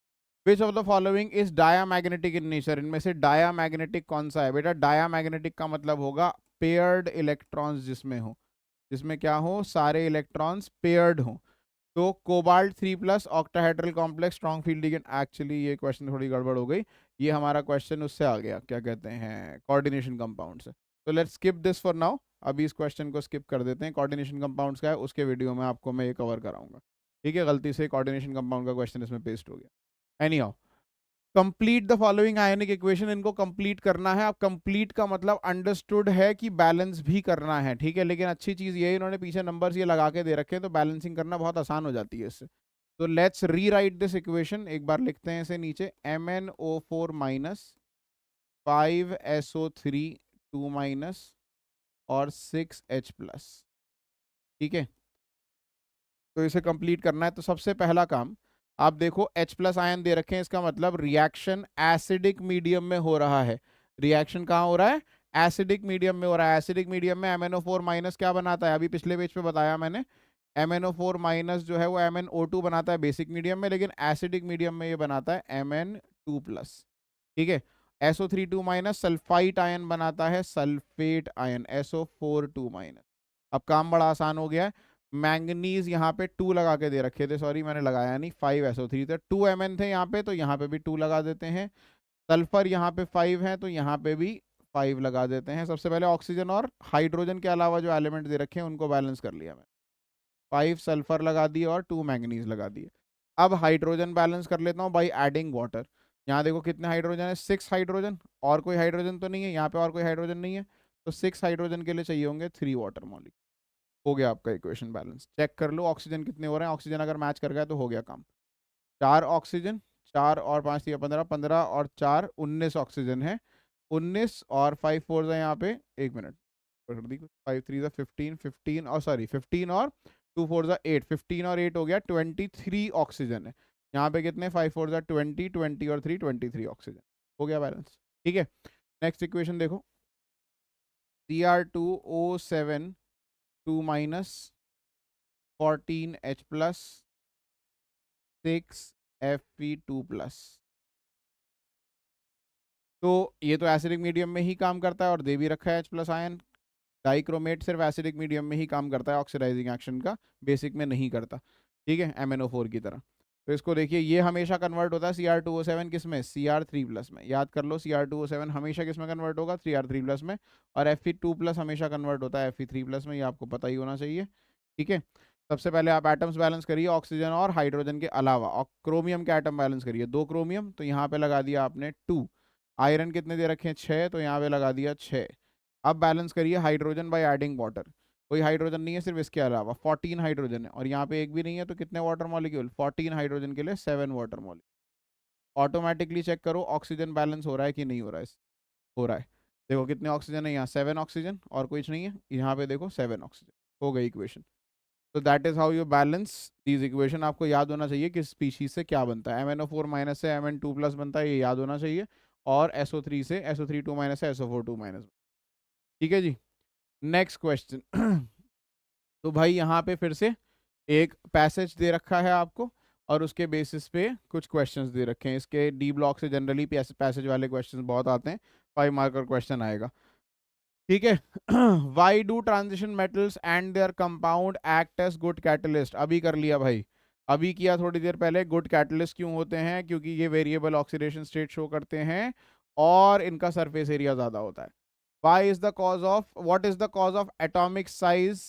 विच of the following is diamagnetic in nature, इनमें से डायामैग्नेटिक कौन सा है? बेटा डायामैग्नेटिक का मतलब होगा पेयर्ड इलेक्ट्रॉन्स जिसमें हो, जिसमें क्या हो, सारे इलेक्ट्रॉन्स पेयर्ड हो। तो cobalt 3+ octahedral complex strong field ligand, actually ये क्वेश्चन थोड़ी गड़बड़ हो गई, ये हमारा क्वेश्चन उससे आ गया, क्या कहते हैं, कोऑर्डिनेशन कंपाउंड से। तो let's skip this for now, अभी इस क्वेश्चन को स्किप कर देते हैं। कोऑर्डिनेशन कंपाउंड्स का है, उसके वीडियो में आपको मैं ये कवर कराऊंगा, ठीक है। गलती से कोऑर्डिनेशन कंपाउंड का क्वेश्चन इसमें पेस्ट हो गया। Any how, complete the following ionic equation, इनको कंप्लीट करना है। अब कंप्लीट का मतलब अंडरस्टूड है कि बैलेंस भी करना है, ठीक है, लेकिन अच्छी चीज ये इन्होंने पीछे नंबर्स ये लगा के दे रखे हैं, तो बैलेंसिंग करना बहुत आसान हो जाती है इससे। तो लेट्स रीराइट दिस इक्वेशन, एक बार लिखते हैं इसे नीचे, MnO4 माइनस 5SO3 2 माइनस और 6H+, ठीक है। तो इसे कंप्लीट करना है, तो सबसे पहला काम आप देखो, H+ आयन दे रखे हैं, इसका मतलब रिएक्शन एसिडिक मीडियम में हो रहा है। रिएक्शन कहाँ हो रहा है? एसिडिक मीडियम में हो रहा है। एसिडिक मीडियम में MnO4 माइनस क्या बनाता है? अभी पिछले पेज पे बताया मैंने, MnO4 माइनस जो है वो MnO2 बनाता है बेसिक मीडियम में, लेकिन एसिडिक मीडियम में ये बनाता है Mn2+, ठीक है। SO3 माइनस सल्फाइट आयन बनाता है सल्फेट आयन SO4 अब काम बड़ा आसान हो गया है। मैंगनीज यहाँ पे 2 लगा के दे रखे थे, सॉरी मैंने लगाया नहीं, 5SO3 थे, 2 Mn थे यहाँ पे, तो यहाँ पे भी 2 लगा देते हैं। सल्फर यहाँ पे 5 है, तो यहाँ पे भी 5 लगा देते हैं। सबसे पहले ऑक्सीजन और हाइड्रोजन के अलावा जो एलिमेंट दे रखे हैं उनको बैलेंस कर लिया मैं, 5 सल्फर लगा दिए और 2 मैंगनीज लगा दिए। अब हाइड्रोजन बैलेंस कर लेता हूँ बाई एडिंग वाटर। यहाँ देखो कितने हाइड्रोजन है, 6 हाइड्रोजन, और कोई हाइड्रोजन तो नहीं है यहाँ पे, और कोई हाइड्रोजन नहीं है, तो 6 हाइड्रोजन के लिए चाहिए होंगे 3 वाटर मॉलिक्यूल। हो गया आपका इक्वेशन बैलेंस। चेक कर लो ऑक्सीजन कितने हो रहे हैं, ऑक्सीजन अगर मैच कर गया तो हो गया काम। 4 ऑक्सीजन, 4 और 5 या 15, 15 और 4 19 ऑक्सीजन है, 19 और 5 4 यहाँ पे, एक मिनट, 5 3 15, 15 और सॉरी 15 और 2 4 8, 15 और 8 हो गया 23 ऑक्सीजन है। यहाँ पे कितने, 5 4 20, 20 और 3 23 ऑक्सीजन, हो गया बैलेंस, ठीक है। नेक्स्ट इक्वेशन देखो, Cr2O7 2 माइनस 14H+, 6Fe2+, तो ये तो एसिडिक मीडियम में ही काम करता है और दे भी रखा है H+ आयन। डाइक्रोमेट सिर्फ एसिडिक मीडियम में ही काम करता है, ऑक्सीडाइजिंग एक्शन का बेसिक में नहीं करता, ठीक है, MnO4 की तरह। तो इसको देखिए, ये हमेशा कन्वर्ट होता है Cr2O7 किस में, Cr3+ में, याद कर लो, Cr2O7 हमेशा किस में कन्वर्ट होगा, Cr3+ में, और Fe2+ हमेशा कन्वर्ट होता है Fe3+ में, ये आपको पता ही होना चाहिए, ठीक है। सबसे पहले आप एटम्स बैलेंस करिए ऑक्सीजन और हाइड्रोजन के अलावा, और क्रोमियम के एटम बैलेंस करिए, 2 क्रोमियम, तो यहाँ पे लगा दिया आपने 2, आयरन कितने दे रखे हैं 6, तो यहाँ पे लगा दिया 6। अब बैलेंस करिए हाइड्रोजन बाय एडिंग वाटर, कोई हाइड्रोजन नहीं है सिर्फ इसके अलावा, 14 हाइड्रोजन है, और यहाँ पे एक भी नहीं है, तो कितने वाटर मॉलिक्यूल, 14 हाइड्रोजन के लिए 7 वाटर मॉलिक्यूल। ऑटोमेटिकली चेक करो ऑक्सीजन बैलेंस हो रहा है कि नहीं हो रहा है, हो रहा है। देखो कितने ऑक्सीजन है यहाँ, 7 ऑक्सीजन, और कुछ नहीं है, यहाँ पे देखो 7 ऑक्सीजन, हो गई इक्वेशन। तो that is how you balance these equation. आपको याद होना चाहिए कि स्पीशीज से क्या बनता है, MnO4 माइनस से Mn2+ बनता है, ये याद होना चाहिए, और SO3 से SO3 माइनस से SO4 ठीक है जी। नेक्स्ट क्वेश्चन तो भाई यहाँ पे फिर से एक पैसेज दे रखा है आपको, और उसके बेसिस पे कुछ क्वेश्चंस दे रखे हैं। इसके डी ब्लॉक से जनरली पैसेज वाले क्वेश्चंस बहुत आते हैं, 5 मार्कर क्वेश्चन आएगा, ठीक है। Why do transition metals and their compound act as good catalyst, अभी कर लिया भाई, अभी किया थोड़ी देर पहले। गुड कैटलिस्ट क्यों होते हैं? क्योंकि ये वेरिएबल ऑक्सीडेशन स्टेट शो करते हैं और इनका सरफेस एरिया ज्यादा होता है। Why is the cause of, what is the cause of atomic size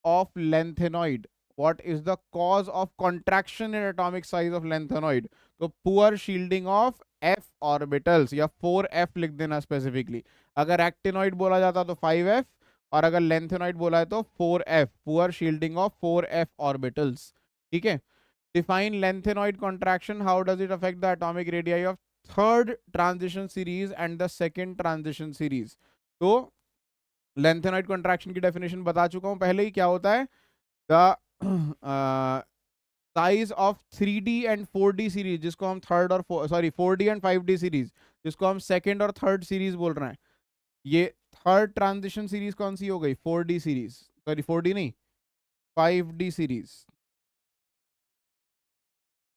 of lengthenoid, what is the cause of contraction in atomic size of lengthenoid? तो poor shielding of f orbitals, या 4f लिख देना specifically. अगर actinoid बोला जाता तो 5f, और अगर लेंथेनॉइड बोला है तो 4f, poor shielding of 4f orbitals, ठीक है। Define lanthanoid contraction, how does it affect the atomic radii of third transition series and the second transition series. तो लेंथेनॉइड कॉन्ट्रैक्शन की डेफिनेशन बता चुका हूं पहले ही, क्या होता है, the size of 3D and 4D series, जिसको हम थर्ड और 4D एंड 5D सीरीज, जिसको हम सेकेंड और थर्ड सीरीज बोल रहे हैं, ये थर्ड ट्रांजिशन सीरीज कौन सी हो गई? 4D सीरीज, सॉरी 4D नहीं, 5D सीरीज।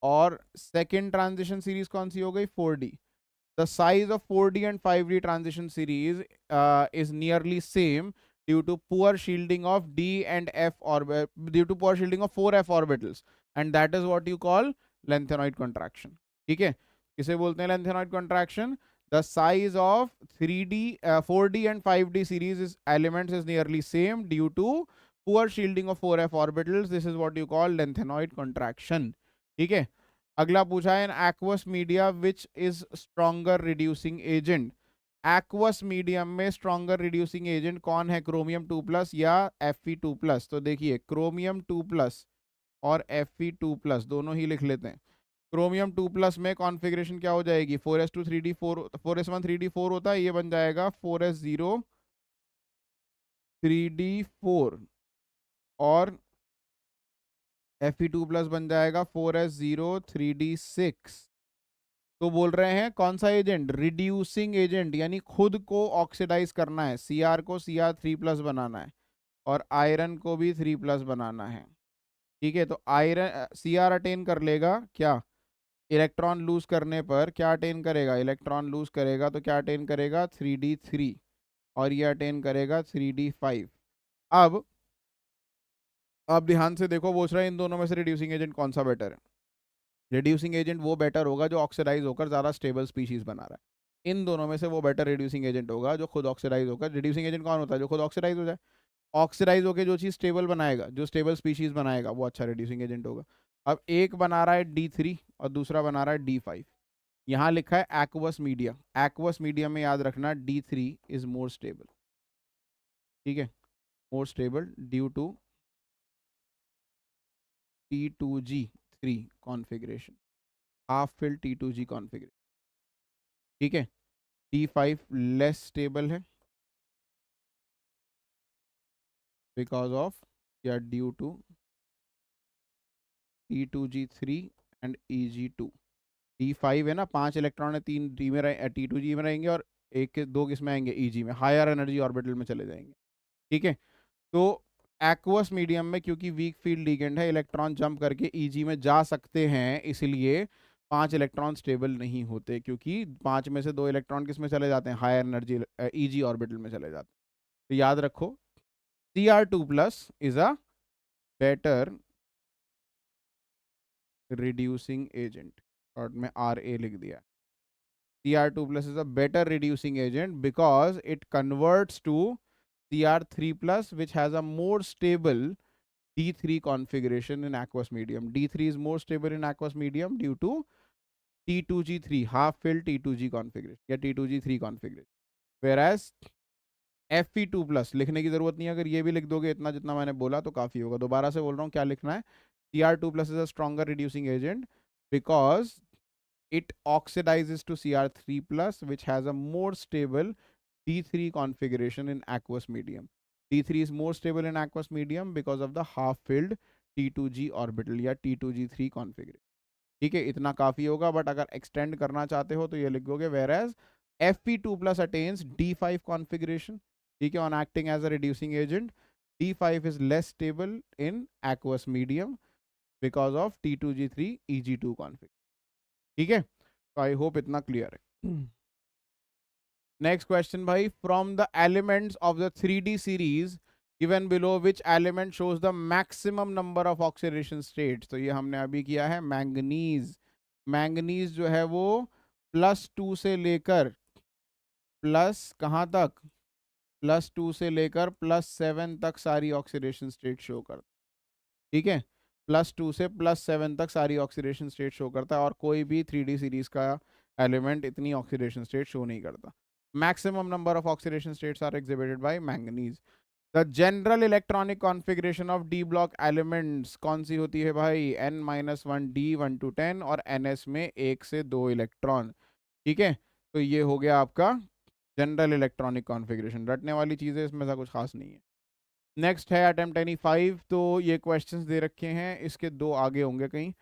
और सेकेंड ट्रांजिशन सीरीज कौन सी हो गई? 4D। The size of 4D and 5D transition series is nearly same due to poor shielding of D and F orbit, due to poor shielding of 4F orbitals, and that is what you call lengthenoid contraction. ठीक है, किसे बोलते हैं lengthenoid contraction? The size of 3D, 4D and 5D series is elements is nearly same due to poor shielding of 4F orbitals. This is what you call lengthenoid contraction. ठीक है, अगला पूछा है, in aqueous media which is stronger reducing agent. Aqueous medium में stronger reducing agent कौन है? Chromium 2+ या Fe2+। तो देखिए क्रोमियम 2+ और Fe2+ दोनों ही लिख लेते हैं। क्रोमियम 2+ में कॉन्फ़िगरेशन क्या हो जाएगी? 4s2 3d4, 4s1 3d4 होता है, ये बन जाएगा 4s0 3d4, और Fe2+ बन जाएगा 4s0 3d6। तो बोल रहे हैं कौन सा एजेंट? रिड्यूसिंग एजेंट, यानी खुद को ऑक्सीडाइज करना है। Cr को Cr3+ बनाना है, और आयरन को भी 3+ बनाना है। ठीक है, तो आयरन Cr अटेन कर लेगा क्या? इलेक्ट्रॉन लूज करने पर क्या अटेन करेगा? इलेक्ट्रॉन लूज करेगा तो क्या अटेन करेगा? 3d3, और ये अटेन करेगा 3d5। अब ध्यान से देखो, पूछ रहा है इन दोनों में से रिड्यूसिंग एजेंट कौन सा बेटर है? रिड्यूसिंग एजेंट वो बेटर होगा जो ऑक्सीडाइज होकर ज़्यादा स्टेबल स्पीशीज बना रहा है। इन दोनों में से वो बेटर रिड्यूसिंग एजेंट होगा जो खुद ऑक्सीडाइज होकर। रिड्यूसिंग एजेंट कौन होता है? जो खुद ऑक्सीडाइज हो जाए। ऑक्सीडाइज होकर जो चीज़ स्टेबल बनाएगा, जो स्टेबल स्पीशीज बनाएगा, वो अच्छा रिड्यूसिंग एजेंट होगा। अब एक बना रहा है D3 और दूसरा बना रहा है D5। यहाँ लिखा है एक्वस मीडिया। एक्वस मीडिया में याद रखना D3 इज मोर स्टेबल। ठीक है, more stable due to T2G3 configuration, half fill T2G configuration. ठीक है, D5 लेस स्टेबल है बिकॉज ऑफ या due to T2G3 and Eg2। D5 है ना, 5 इलेक्ट्रॉन है, 3 डी में रहे, T2G में रहेंगे, और एक के 2 किस में आएंगे? Eg में, हायर एनर्जी ऑर्बिटल में चले जाएंगे। ठीक है, तो एक्वस मीडियम में क्योंकि वीक फील्ड लिगेंड है, इलेक्ट्रॉन जंप करके Eg में जा सकते हैं, इसलिए 5 इलेक्ट्रॉन स्टेबल नहीं होते, क्योंकि 5 में से 2 इलेक्ट्रॉन किस में चले जाते हैं? हायर एनर्जी Eg ऑर्बिटल में चले जाते हैं। तो याद रखो Cr2+ is a better reducing agent, short में Ra लिख दिया। Cr2+ is a better reducing agent because it converts to Cr3+, which has a more stable D3 configuration in aqueous medium. D3 is more stable in aqueous medium due to T2G3, half filled T2G configuration या T2G3 configuration. Whereas Fe2+ लिखने की जरूरत नहीं है, अगर ये भी लिख दोगे इतना जितना मैंने बोला तो काफी होगा। दोबारा से बोल रहा हूँ क्या लिखना है? Cr2+ is a stronger reducing agent because it oxidizes to Cr3+, which has a more stable D3 configuration in aqueous medium. D3 is more stable in aqueous medium because of the half-filled T2G orbital या T2G3 configuration. ठीक है, इतना काफी होगा, but अगर extend करना चाहते हो तो ये लिखोगे whereas Fe2+ attains D5 configuration. ठीक है, on acting as a reducing agent, D5 is less stable in aqueous medium because of T2G3 Eg2 configuration. ठीक है, तो आई होप इतना क्लियर है। नेक्स्ट क्वेश्चन भाई, from the elements of the 3D series given below which element shows the maximum number of oxidation states. तो ये हमने अभी किया है मैंगनीज। मैंगनीज जो है वो +2 से लेकर प्लस कहाँ तक? +2 से लेकर +7 तक सारी ऑक्सीडेशन स्टेट शो करता है। ठीक है, +2 से +7 तक सारी ऑक्सीडेशन स्टेट शो करता है, और कोई भी 3D सीरीज का एलिमेंट इतनी ऑक्सीडेशन स्टेट शो नहीं करता। Maximum number of oxidation states are exhibited by manganese. The general electronic configuration of d block elements कौन सी होती है भाई? n-1 d 1 to 10 और ns में 1 से 2 इलेक्ट्रॉन। ठीक है, तो ये हो गया आपका जनरल इलेक्ट्रॉनिक कॉन्फ़िगरेशन। रटने वाली चीज़ें इसमें ऐसा कुछ खास नहीं है। नेक्स्ट है अटेम्प्ट एनी 5। तो ये क्वेश्चंस दे रखे हैं, इसके दो आगे होंगे कहीं,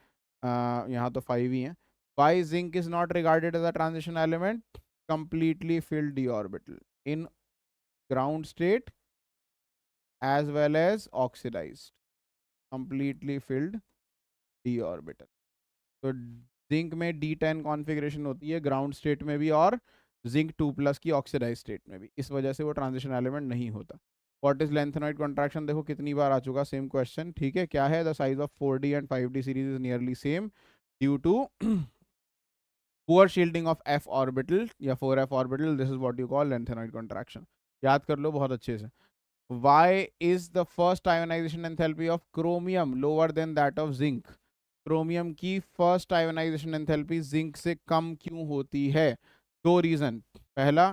यहाँ तो 5 ही हैं। Why zinc is not regarded as a transition element? Completely filled d orbital in ground state as well as oxidised. Completely filled d orbital. तो जिंक में D10 कॉन्फ़िगरेशन होती है ग्राउंड स्टेट में भी, और जिंक 2+ की ऑक्सीडाइज स्टेट में भी, इस वजह से वो ट्रांजिशन एलिमेंट नहीं होता। What is lanthanoid contraction? देखो कितनी बार आ चुका सेम क्वेश्चन, ठीक है। क्या है? The size of 4D and 5D series is nearly same due to poor shielding of F orbital या 4F orbital. This is what you call lanthanoid contraction. याद कर लो बहुत अच्छे से। Why is the first ionization enthalpy of chromium lower than that of zinc? Chromium की first ionization enthalpy zinc से कम क्यों होती है? दो रीजन। पहला,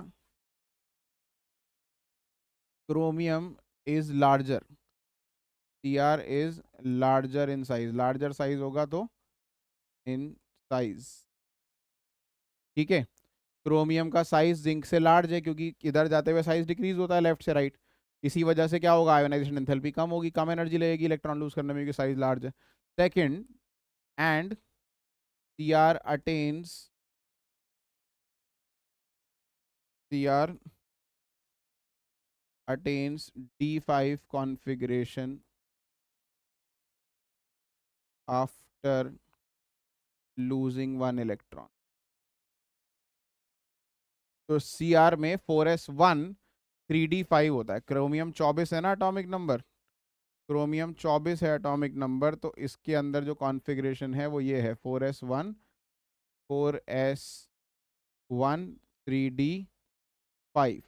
chromium is larger, Cr is larger in size, larger size होगा तो इन साइज, ठीक है। क्रोमियम का साइज जिंक से लार्ज है, क्योंकि इधर जाते हुए साइज डिक्रीज होता है लेफ्ट से राइट। इसी वजह से क्या होगा? आयोनाइजेशन एंथैल्पी कम होगी, कम एनर्जी लगेगी इलेक्ट्रॉन लूज करने में, क्योंकि साइज लार्ज है। Second, and Cr attains Cr attains D5 configuration after losing one electron। तो Cr में 4s1 3d5 होता है। क्रोमियम 24 है ना एटॉमिक नंबर, क्रोमियम 24 है एटॉमिक नंबर, तो इसके अंदर जो कॉन्फ़िगरेशन है वो ये है 4s1 4s1 3d5।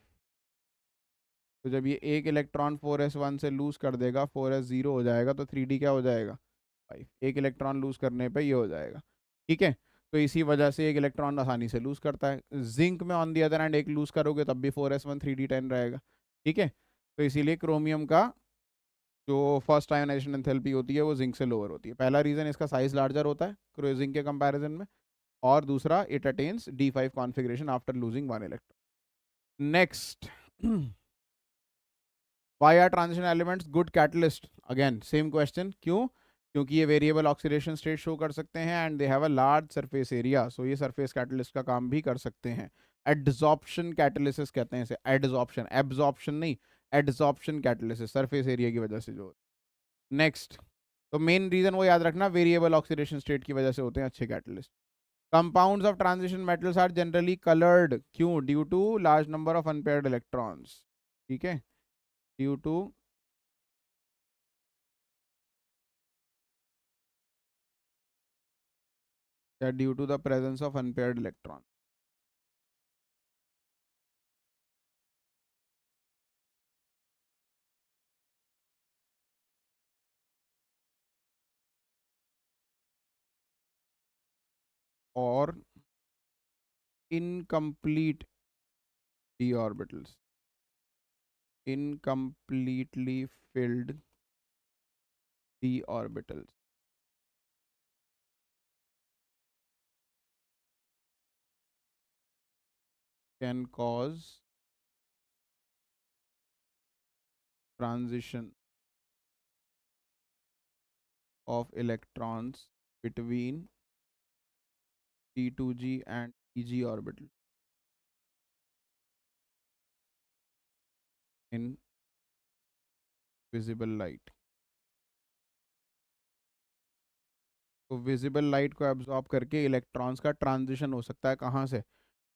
तो जब ये एक इलेक्ट्रॉन 4s1 से लूज कर देगा, 4s0 हो जाएगा, तो 3d क्या हो जाएगा? 5। एक इलेक्ट्रॉन लूज करने पे ये हो जाएगा, ठीक है। तो इसी वजह से एक इलेक्ट्रॉन आसानी से लूज करता है। जिंक में ऑन दी अदर हैंड एक लूज करोगे तब भी 4s1 3d10 रहेगा, ठीक है। तो इसीलिए क्रोमियम का जो फर्स्ट आयोनाइजेशन एंथैल्पी होती है वो जिंक से लोअर होती है। पहला रीजन, इसका साइज लार्जर होता है जिंक के कंपैरिजन में, और दूसरा, it attains D5 configuration after losing one electron. Next, Why are transition elements good catalyst? Again same question, क्यों? क्योंकि ये वेरिएबल ऑक्सीडेशन स्टेट शो कर सकते हैं and they have a large surface area, so ये सरफेस कैटलिस्ट का काम भी कर सकते हैं। एडजॉर्प्शन कैटलिसिस कहते हैं इसे, एडजॉर्प्शन, एब्जॉर्प्शन नहीं, एडजॉर्प्शन कैटलिसिस, सरफेस एरिया की वजह से जो। नेक्स्ट, तो मेन रीजन वो याद रखना, वेरिएबल ऑक्सीडेशन स्टेट की वजह से होते हैं अच्छे catalyst. Compounds of transition metals are generally coloured, क्यों? Due to large number of unpaired electrons, ठीक है। ड्यू टू या due to the presence of unpaired electron. और incomplete d orbitals, incompletely filled d orbitals can cause transition of electrons between T2g and Eg orbital in visible light। तो visible light को absorb करके electrons का transition हो सकता है, कहाँ से?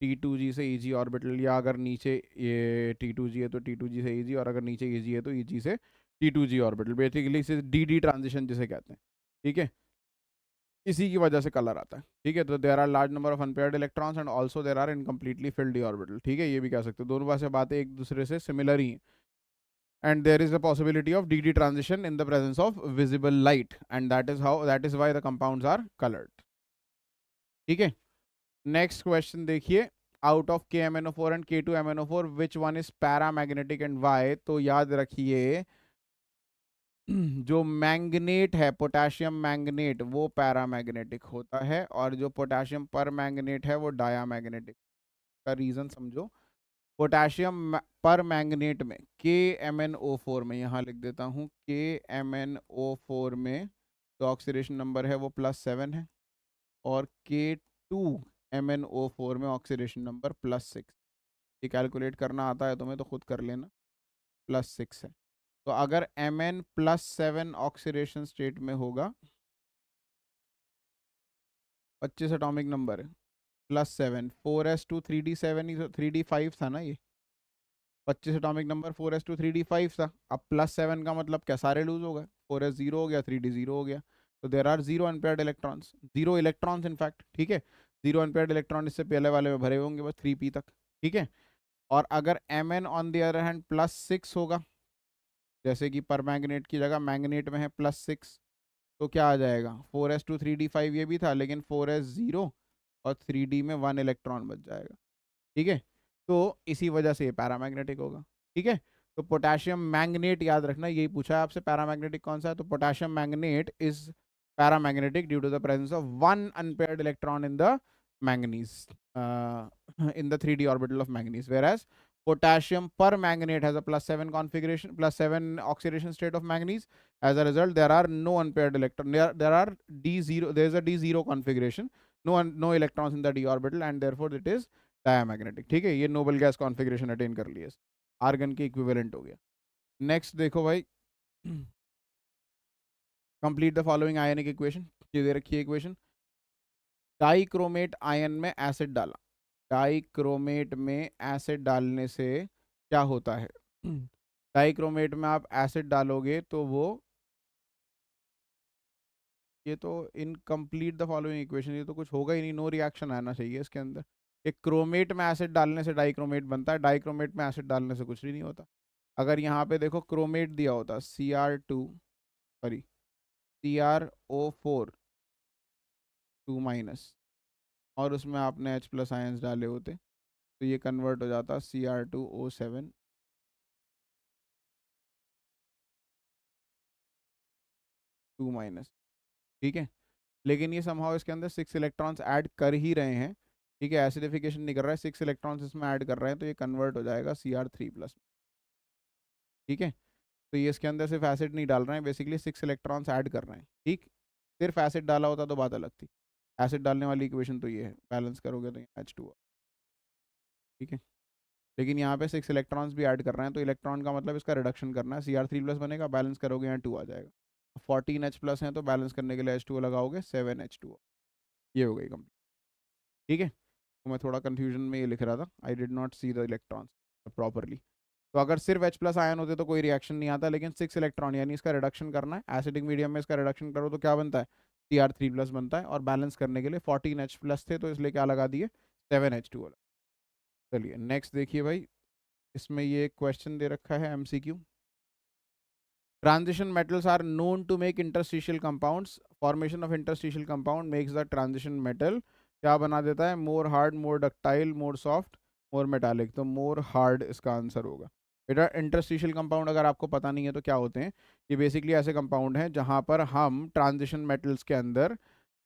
T2g से Eg ऑर्बिटल, या अगर नीचे ये T2g है तो T2g से Eg, और अगर नीचे Eg है तो Eg से T2g ऑर्बिटल, बेसिकली इसे डी ट्रांजिशन जिसे कहते हैं, ठीक है। इसी की वजह से कलर आता है, ठीक है। तो there are large number of unpaired electrons and also there are incompletely filled d orbital, ठीक है। ये भी कह सकते हो, दोनों पास से बातें एक दूसरे से सिमिलर ही हैं। And there is the possibility of d transition in the presence of visible light, and that is why the compounds are coloured, ठीक है। नेक्स्ट क्वेश्चन देखिए, out of KMnO4 and K2MnO4 which one is paramagnetic and why? तो याद रखिए जो manganate है, potassium manganate, वो paramagnetic होता है, और जो पोटेशियम पर मैंगनेट है वो डायामैग्नेटिक। का रीजन समझो, पोटेशियम पर मैंगनेट में KMnO4 में, यहाँ लिख देता हूँ KMnO4 में तो ऑक्सीडेशन नंबर है वो +7 है, और K2MnO4 में ऑक्सीडेशन नंबर +6। ये कैलकुलेट करना आता है तुम्हें तो खुद कर लेना, +6 है। तो अगर Mn+7 ऑक्सीडेशन स्टेट में होगा, 25 एटॉमिक नंबर है, +7 4s2 3d7 ही 3d5 था ना ये, 25 एटॉमिक नंबर 4s2 3d5 था। अब +7 का मतलब क्या, सारे लूज हो गए, 4s 0 हो गया, 3d 0 हो गया, तो there are 0 unpaired electrons, 0 electrons in fact, ठीक है। 0 अनपेयर्ड इलेक्ट्रॉन इससे पहले वाले में भरे होंगे बस 3p तक, ठीक है। और अगर Mn on the other hand +6 होगा, जैसे कि पर मैग्नेट की जगह मैग्नेट में है +6, तो क्या आ जाएगा, 4s2 3d5 ये भी था, लेकिन 4s 0 और 3d में 1 इलेक्ट्रॉन बच जाएगा, ठीक है। तो इसी वजह से ये पैरामैग्नेटिक होगा, ठीक है। तो पोटेशियम मैग्नेट याद रखना, यही पूछा है आपसे पैरामैग्नेटिक कौन सा है, तो potassium manganate is paramagnetic due to the presence of 1 unpaired electron in the manganese, in the 3d orbital of manganese, whereas potassium permanganate has a +7 configuration, +7 oxidation state of manganese. As a result, there are no unpaired electron, there are d0, there is a d0 configuration, no electrons in the d orbital, and therefore it is diamagnetic, ठीक है। ये Nobel gas configuration attain कर लिया, argon के equivalent हो गया। Next देखो भाई, complete the following ionic equation, ये दे रखी है इक्वेशन। डाइक्रोमेट आयन में एसिड डाला, डाइक्रोमेट में एसिड डालने से क्या होता है, डाइक्रोमेट में आप एसिड डालोगे तो वो, ये तो इनकम्प्लीट द फॉलोइंग इक्वेशन, ये तो कुछ होगा ही नहीं, नो रिएक्शन आना चाहिए इसके अंदर। एक क्रोमेट में एसिड डालने से डाइक्रोमेट बनता है, डाइक्रोमेट में एसिड डालने से कुछ भी नहीं होता। अगर यहाँ पे देखो क्रोमेट दिया होता Cr2, सॉरी CrO4 2- और उसमें आपने H+ आयंस डाले होते, तो ये कन्वर्ट हो जाता Cr2O7 2-, ठीक है। लेकिन ये समहाउ इसके अंदर 6 इलेक्ट्रॉन्स ऐड कर ही रहे हैं, ठीक है, एसिडिफिकेशन नहीं कर रहा है, 6 इलेक्ट्रॉन्स इसमें ऐड कर रहे हैं, तो ये कन्वर्ट हो जाएगा Cr3+, ठीक है। तो ये इसके अंदर सिर्फ एसिड नहीं डाल रहे हैं, बेसिकली 6 इलेक्ट्रॉन्स ऐड कर रहे हैं, ठीक। सिर्फ एसिड डाला होता तो बात अलग थी, एसिड डालने वाली इक्वेशन तो ये है, बैलेंस करोगे तो यहाँ H2, ठीक है। लेकिन यहाँ पे 6 इलेक्ट्रॉन्स भी ऐड कर रहे हैं, तो इलेक्ट्रॉन का मतलब इसका रिडक्शन करना है, Cr3+ बनेगा, बैलेंस करोगे यहाँ 2 आ जाएगा। 14H+ है तो बैलेंस करने के लिए H2O लगाओगे, 7H2O, ये हो गई कंप्लीट, ठीक है। तो मैं थोड़ा कंफ्यूजन में ये लिख रहा था, I did not see the electrons properly. तो अगर सिर्फ H+ आयन होते तो कोई रिएक्शन नहीं आता, लेकिन 6 इलेक्ट्रॉन यानी इसका रिडक्शन करना है, एसिडिक मीडियम में इसका रिडक्शन करो तो क्या बनता है, Cr3+ बनता है, और बैलेंस करने के लिए 14H+ थे तो इसलिए क्या लगा दिए, 7H2O। चलिए नेक्स्ट देखिए भाई, इसमें ये क्वेश्चन दे रखा है MCQ। Transition metals are known to make interstitial compounds. Formation of interstitial compound makes the transition metal क्या बना देता है, more hard, more ductile, more soft, more metallic। तो more hard इसका आंसर होगा। बेटा इंटरस्टिशियल कंपाउंड अगर आपको पता नहीं है तो क्या होते हैं, ये बेसिकली ऐसे कंपाउंड हैं जहां पर हम ट्रांजिशन मेटल्स के अंदर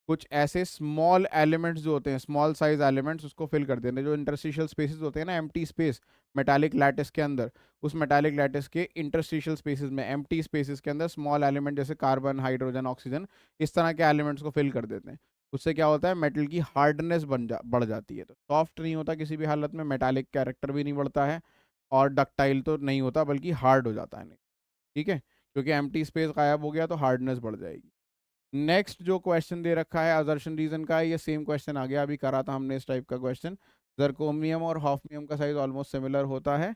कुछ ऐसे स्मॉल एलिमेंट्स जो होते हैं, स्मॉल साइज एलिमेंट्स, उसको फिल कर देते हैं। जो इंटरस्टिशियल स्पेसेस होते हैं ना, एम्प्टी स्पेस मेटालिक लैटिस के अंदर, उस मेटालिक लैटिस के इंटरस्टिशियल स्पेसेस में, एम्प्टी स्पेसेस के अंदर स्मॉल एलिमेंट जैसे कार्बन, हाइड्रोजन, ऑक्सीजन, इस तरह के एलिमेंट्स को फिल कर देते हैं। उससे क्या होता है, मेटल की हार्डनेस बढ़ जाती है। तो सॉफ्ट नहीं होता किसी भी हालत में, मेटालिक कैरेक्टर भी नहीं बढ़ता है, और डक्टाइल तो नहीं होता बल्कि हार्ड हो जाता है, नहीं, ठीक है, क्योंकि एम्प्टी स्पेस गायब हो गया तो हार्डनेस बढ़ जाएगी। नेक्स्ट जो क्वेश्चन दे रखा है असर्शन रीजन का है, ये सेम क्वेश्चन आ गया, अभी करा था हमने इस टाइप का क्वेश्चन। जर्कोमियम और हॉफनियम का साइज ऑलमोस्ट सिमिलर होता है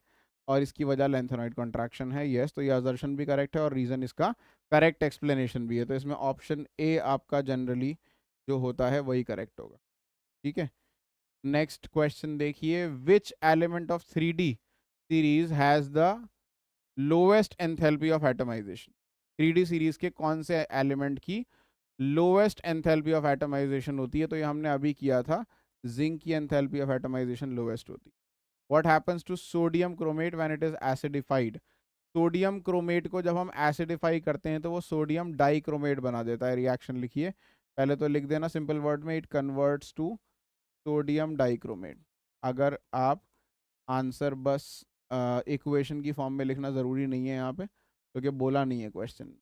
और इसकी वजह लेंथेनॉइड कॉन्ट्रैक्शन है, यस। तो ये असर्शन भी करेक्ट है और रीजन इसका करेक्ट एक्सप्लेनेशन भी है, तो इसमें ऑप्शन ए आपका जनरली जो होता है वही करेक्ट होगा, ठीक है। नेक्स्ट क्वेश्चन देखिए, which element of 3D series has the lowest enthalpy of atomization. 3D series के कौन से एलिमेंट की लोएस्ट एंथैल्पी ऑफ एटमाइजेशन होती है, तो ये हमने अभी किया था, जिंक की एंथैल्पी ऑफ एटमाइजेशन लोएस्ट होती है। What happens to sodium chromate when it is acidified. Sodium chromate को जब हम एसिडिफाई करते हैं तो वो सोडियम डाइक्रोमेट बना देता है, रिएक्शन लिखिए, पहले तो लिख देना सिंपल वर्ड में, it converts to sodium dichromate. अगर आप आंसर बस इक्वेशन की फॉर्म में लिखना ज़रूरी नहीं है यहाँ पे, क्योंकि बोला नहीं है क्वेश्चन।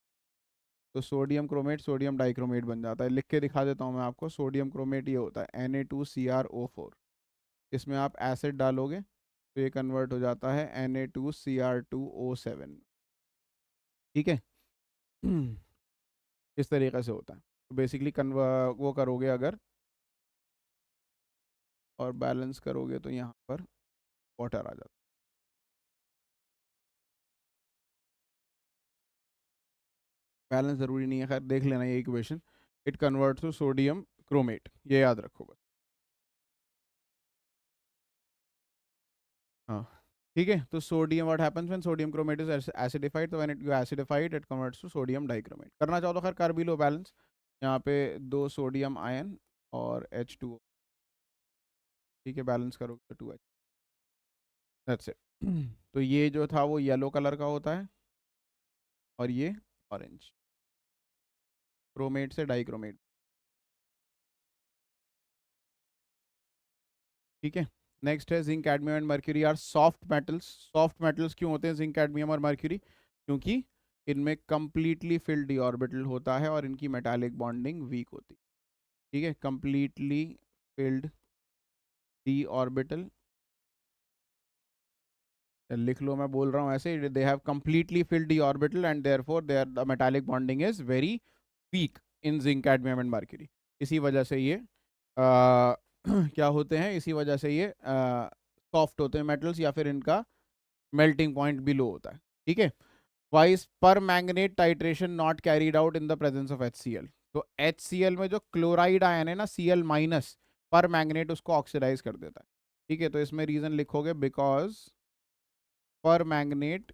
तो सोडियम क्रोमेट सोडियम डाइक्रोमेट बन जाता है। लिख के दिखा देता हूँ मैं आपको। सोडियम क्रोमेट ये होता है Na2CrO4। इसमें आप एसिड डालोगे तो ये कन्वर्ट हो जाता है Na2Cr2O7। ठीक है। इस तरीके से होता है। तो बेसिकली वो करोगे अगर और बैलेंस करोगे तो यहाँ पर वाटर आ जाता है। बैलेंस ज़रूरी नहीं है, खैर देख लेना ये equation. It convert to sodium chromate, ये याद रखो बस। हाँ ठीक है। तो sodium what happens when sodium chromate is acidified, तो when it acidified it converts to sodium dichromate. करना चाहो तो खैर कर भी लो बैलेंस। यहाँ पे 2 सोडियम आयन और H2O। ठीक है, बैलेंस करोगे तो 2H। That's it. तो ये जो था वो येलो कलर का होता है और ये ऑरेंज, क्रोमेट से डाइक्रोमेट। ठीक है। नेक्स्ट है zinc cadmium and mercury are soft metals. Soft metals क्यों होते हैं जिंक कैडमियम और मर्क्यूरी? क्योंकि इनमें कंप्लीटली फिल्ड डी ऑर्बिटल होता है और इनकी मेटालिक बॉन्डिंग वीक होती है। ठीक है, कंप्लीटली फिल्ड डी ऑर्बिटल। लिख लो, मैं बोल रहा हूँ ऐसे, they have completely filled d orbital and therefore there the metallic bonding is very weak in zinc cadmium and mercury. इसी वजह से ये क्या होते हैं, इसी वजह से ये सॉफ्ट होते हैं मेटल्स, या फिर इनका मेल्टिंग पॉइंट भी लो होता है। ठीक है। वाइस पर manganate titration not carried out in the presence of HCl। तो HCl में जो क्लोराइड आयन है ना, Cl माइनस, पर मैंगनेट उसको ऑक्सीडाइज कर देता है। ठीक है, तो इसमें रीजन लिखोगे because permanganate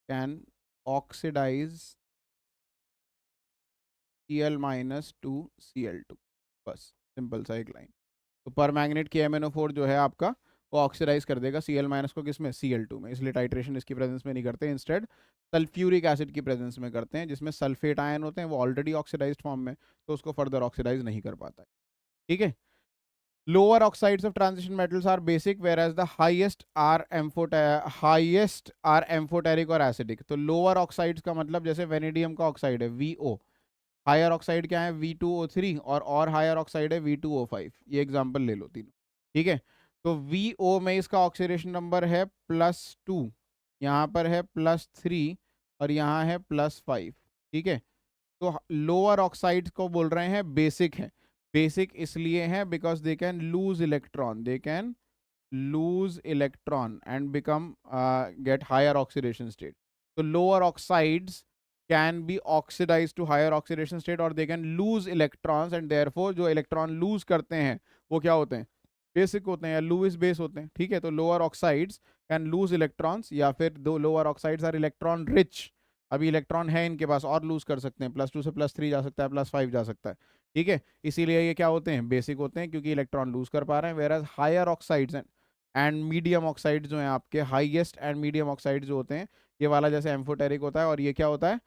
can oxidise Cl minus to Cl2। बस सिंपल सा एक लाइन। तो पर मैंगनेट की MnO4 जो है आपका, वो ऑक्सीडाइज कर देगा Cl माइनस को, किसमें? Cl2 में। इसलिए टाइट्रेशन इसकी प्रेजेंस में नहीं करते, इंस्टेड सल्फ्यूरिक एसिड की प्रेजेंस में करते हैं, जिसमें सल्फेट आयन होते हैं, वो ऑलरेडी ऑक्सीडाइज्ड फॉर्म में, तो उसको फर्दर ऑक्सीडाइज नहीं कर पाता है। ठीक है। Lower oxides of transition metals are basic whereas the highest are amphoteric और एसिडिक। तो लोअर ऑक्साइड्स का मतलब जैसे वेनेडियम का ऑक्साइड है VO, हायर ऑक्साइड क्या है V2O3, और हायर ऑक्साइड है V2O5। ये एग्जांपल ले लो तीनों। ठीक है। तो VO में इसका ऑक्सीडेशन नंबर है +2, यहाँ पर है +3 और यहाँ है +5। ठीक है। तो लोअर ऑक्साइड्स को बोल रहे हैं बेसिक हैं। बेसिक इसलिए हैं because they can lose electron, they can lose electron and become get higher oxidation state. So lower oxides can be oxidized to higher oxidation state or they can lose electrons and therefore जो electron lose करते हैं वो क्या होते हैं? Basic होते हैं या लुईस बेस होते हैं। ठीक है। तो lower oxides can lose electrons, या फिर दो lower oxides are electron rich, अभी इलेक्ट्रॉन है इनके पास और लूज कर सकते हैं, +2 से +3 जा सकता है, +5 जा सकता है। ठीक है। इसीलिए ये क्या होते हैं? बेसिक होते हैं, क्योंकि इलेक्ट्रॉन लूज कर पा रहे हैं। Whereas higher oxides and medium oxide जो हैं आपके, हाईएस्ट एंड मीडियम ऑक्साइड जो होते हैं, ये वाला जैसे एम्फोटेरिक होता है और ये क्या होता है?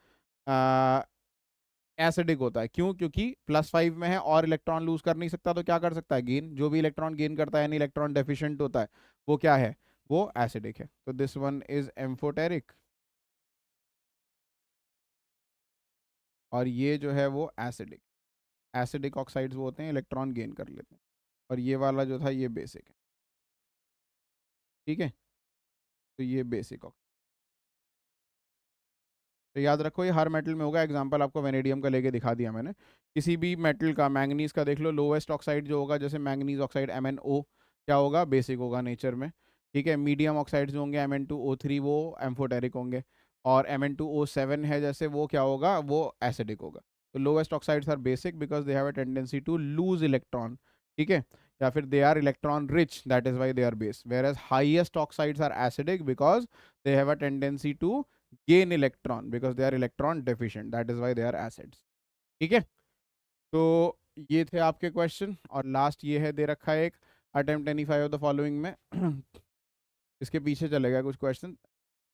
एसिडिक होता है। क्यों? क्योंकि +5 में है और इलेक्ट्रॉन लूज कर नहीं सकता, तो क्या कर सकता है? गेन। जो भी इलेक्ट्रॉन गेन करता है यानी इलेक्ट्रॉन डेफिशिएंट होता है, वो क्या है? वो एसिडिक है। तो दिस वन इज एम्फोटेरिक और ये जो है वो एसिडिक। एसिडिक ऑक्साइड्स वो होते हैं इलेक्ट्रॉन गेन कर लेते हैं, और ये वाला जो था ये बेसिक है। ठीक है। तो ये बेसिक। तो याद रखो ये हर मेटल में होगा। एग्जांपल आपको वेनेडियम का लेके दिखा दिया मैंने। किसी भी मेटल का, मैंगनीज का देख लो, लोवेस्ट ऑक्साइड जो होगा, जैसे मैंगनीज ऑक्साइड MnO, क्या होगा? बेसिक होगा नेचर में। ठीक है। मीडियम ऑक्साइड्स जो होंगे Mn2O3, वो एम्फोटेरिक होंगे। और Mn2O7 है जैसे, वो क्या होगा? वो एसिडिक होगा। तो lowest oxides are basic because they have a tendency to lose electron. ठीक है। या फिर they are electron rich, that is why they are base. Whereas highest oxides are acidic because they have a tendency to gain electron because they are electron deficient, that is why they are acids। ठीक है। तो ये थे आपके question, और last ये है दे रखा है एक, attempt any 5 of the following में। इसके पीछे चलेगा कुछ question.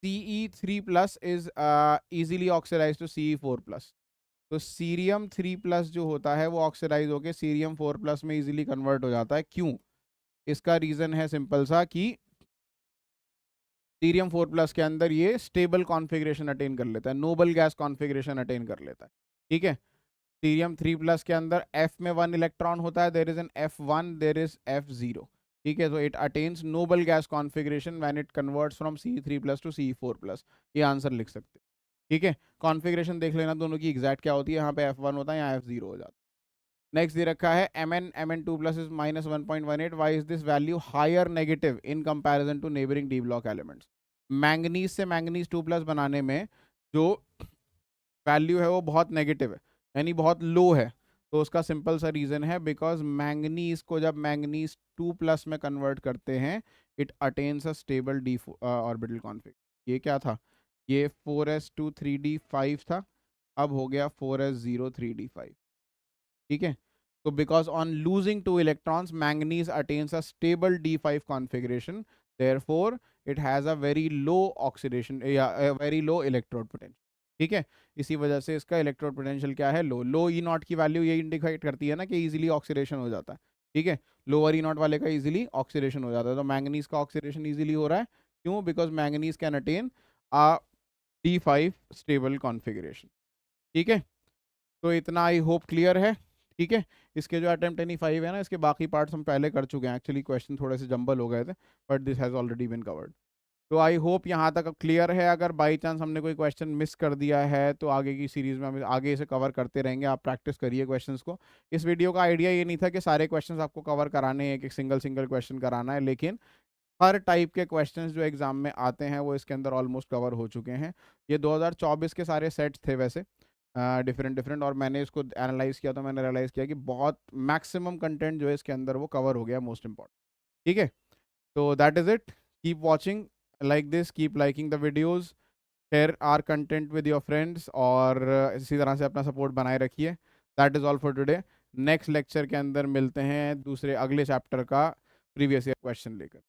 Ce3+ is easily oxidise to Ce4+। तो सीरियम 3+ जो होता है वो ऑक्सीडाइज होकर सीरियम 4+ में इजीली कन्वर्ट हो जाता है। क्यों? इसका रीजन है सिंपल सा कि सीरियम 4+ के अंदर ये स्टेबल कॉन्फ़िगरेशन अटेन कर लेता है, नोबल गैस कॉन्फ़िगरेशन अटेन कर लेता है। ठीक है। सीरियम 3+ के अंदर F में 1 इलेक्ट्रॉन होता है, there is an F1, there is F0। ठीक है, तो it attains noble gas configuration when it converts from Ce3+ to Ce4+। ये आंसर लिख सकते हैं। ठीक है, कॉन्फ़िगरेशन देख लेना दोनों की एग्जैक्ट क्या होती है। यहाँ पे F1 होता है, यहाँ F0 हो जाता है। नेक्स्ट दे रखा है Mn2+ is -1.18। Why is this value higher negative in comparison to neighbouring d block elements? Manganese से मैंगनीज 2+ बनाने में जो वैल्यू है वो बहुत नेगेटिव है, यानी बहुत लो है। तो उसका सिंपल सा रीजन है बिकॉज मैंगनीज को जब मैंगनीज 2+ में कन्वर्ट करते हैं it attains a stable D orbital config. ये क्या था? ये 4s2 3d5 था, अब हो गया 4s0 3d5। ठीक है, तो because on losing 2 electrons manganese attains a stable d5 configuration, therefore it has a very low oxidation या वेरी लो इलेक्ट्रोड पोटेंशियल। ठीक है, इसी वजह से इसका इलेक्ट्रोड पोटेंशियल क्या है? लो। लो ई नॉट की वैल्यू ये इंडिकेट करती है ना कि इजीली ऑक्सीडेशन हो जाता है। ठीक है, लोअर ई नॉट वाले का इजीली ऑक्सीडेशन हो जाता है, तो मैंगनीज का ऑक्सीडेशन इजीली हो रहा है। क्यों? Because manganese can attain a d5 stable configuration. ठीक है, तो इतना आई होप क्लियर है। ठीक है, इसके जो अटेम्प्ट 25 है ना, इसके बाकी पार्ट्स हम पहले कर चुके हैं। एक्चुअली क्वेश्चन थोड़े से जंबल हो गए थे, but this has already been covered. तो आई होप यहाँ तक अब क्लियर है। अगर बाई चांस हमने कोई क्वेश्चन मिस कर दिया है तो आगे की सीरीज में हम आगे इसे कवर करते रहेंगे। आप प्रैक्टिस करिए क्वेश्चंस को। इस वीडियो का आइडिया ये नहीं था कि सारे क्वेश्चंस आपको कवर कराने हैं, एक सिंगल सिंगल क्वेश्चन कराना है, लेकिन हर टाइप के क्वेश्चंस जो एग्जाम में आते हैं वो इसके अंदर ऑलमोस्ट कवर हो चुके हैं। ये 2024 के सारे सेट्स थे वैसे, डिफरेंट डिफरेंट, और मैंने इसको एनालाइज किया तो मैंने रियलाइज़ किया कि बहुत मैक्सिमम कंटेंट जो है इसके अंदर वो कवर हो गया, मोस्ट इंपॉर्टेंट। ठीक है, तो that is it. Keep watching like this, keep liking the videos, share our content with your friends, और इसी तरह से अपना सपोर्ट बनाए रखिए। That is all for today. Next lecture के अंदर मिलते हैं दूसरे अगले चैप्टर का प्रीवियस ईयर क्वेश्चन लेकर।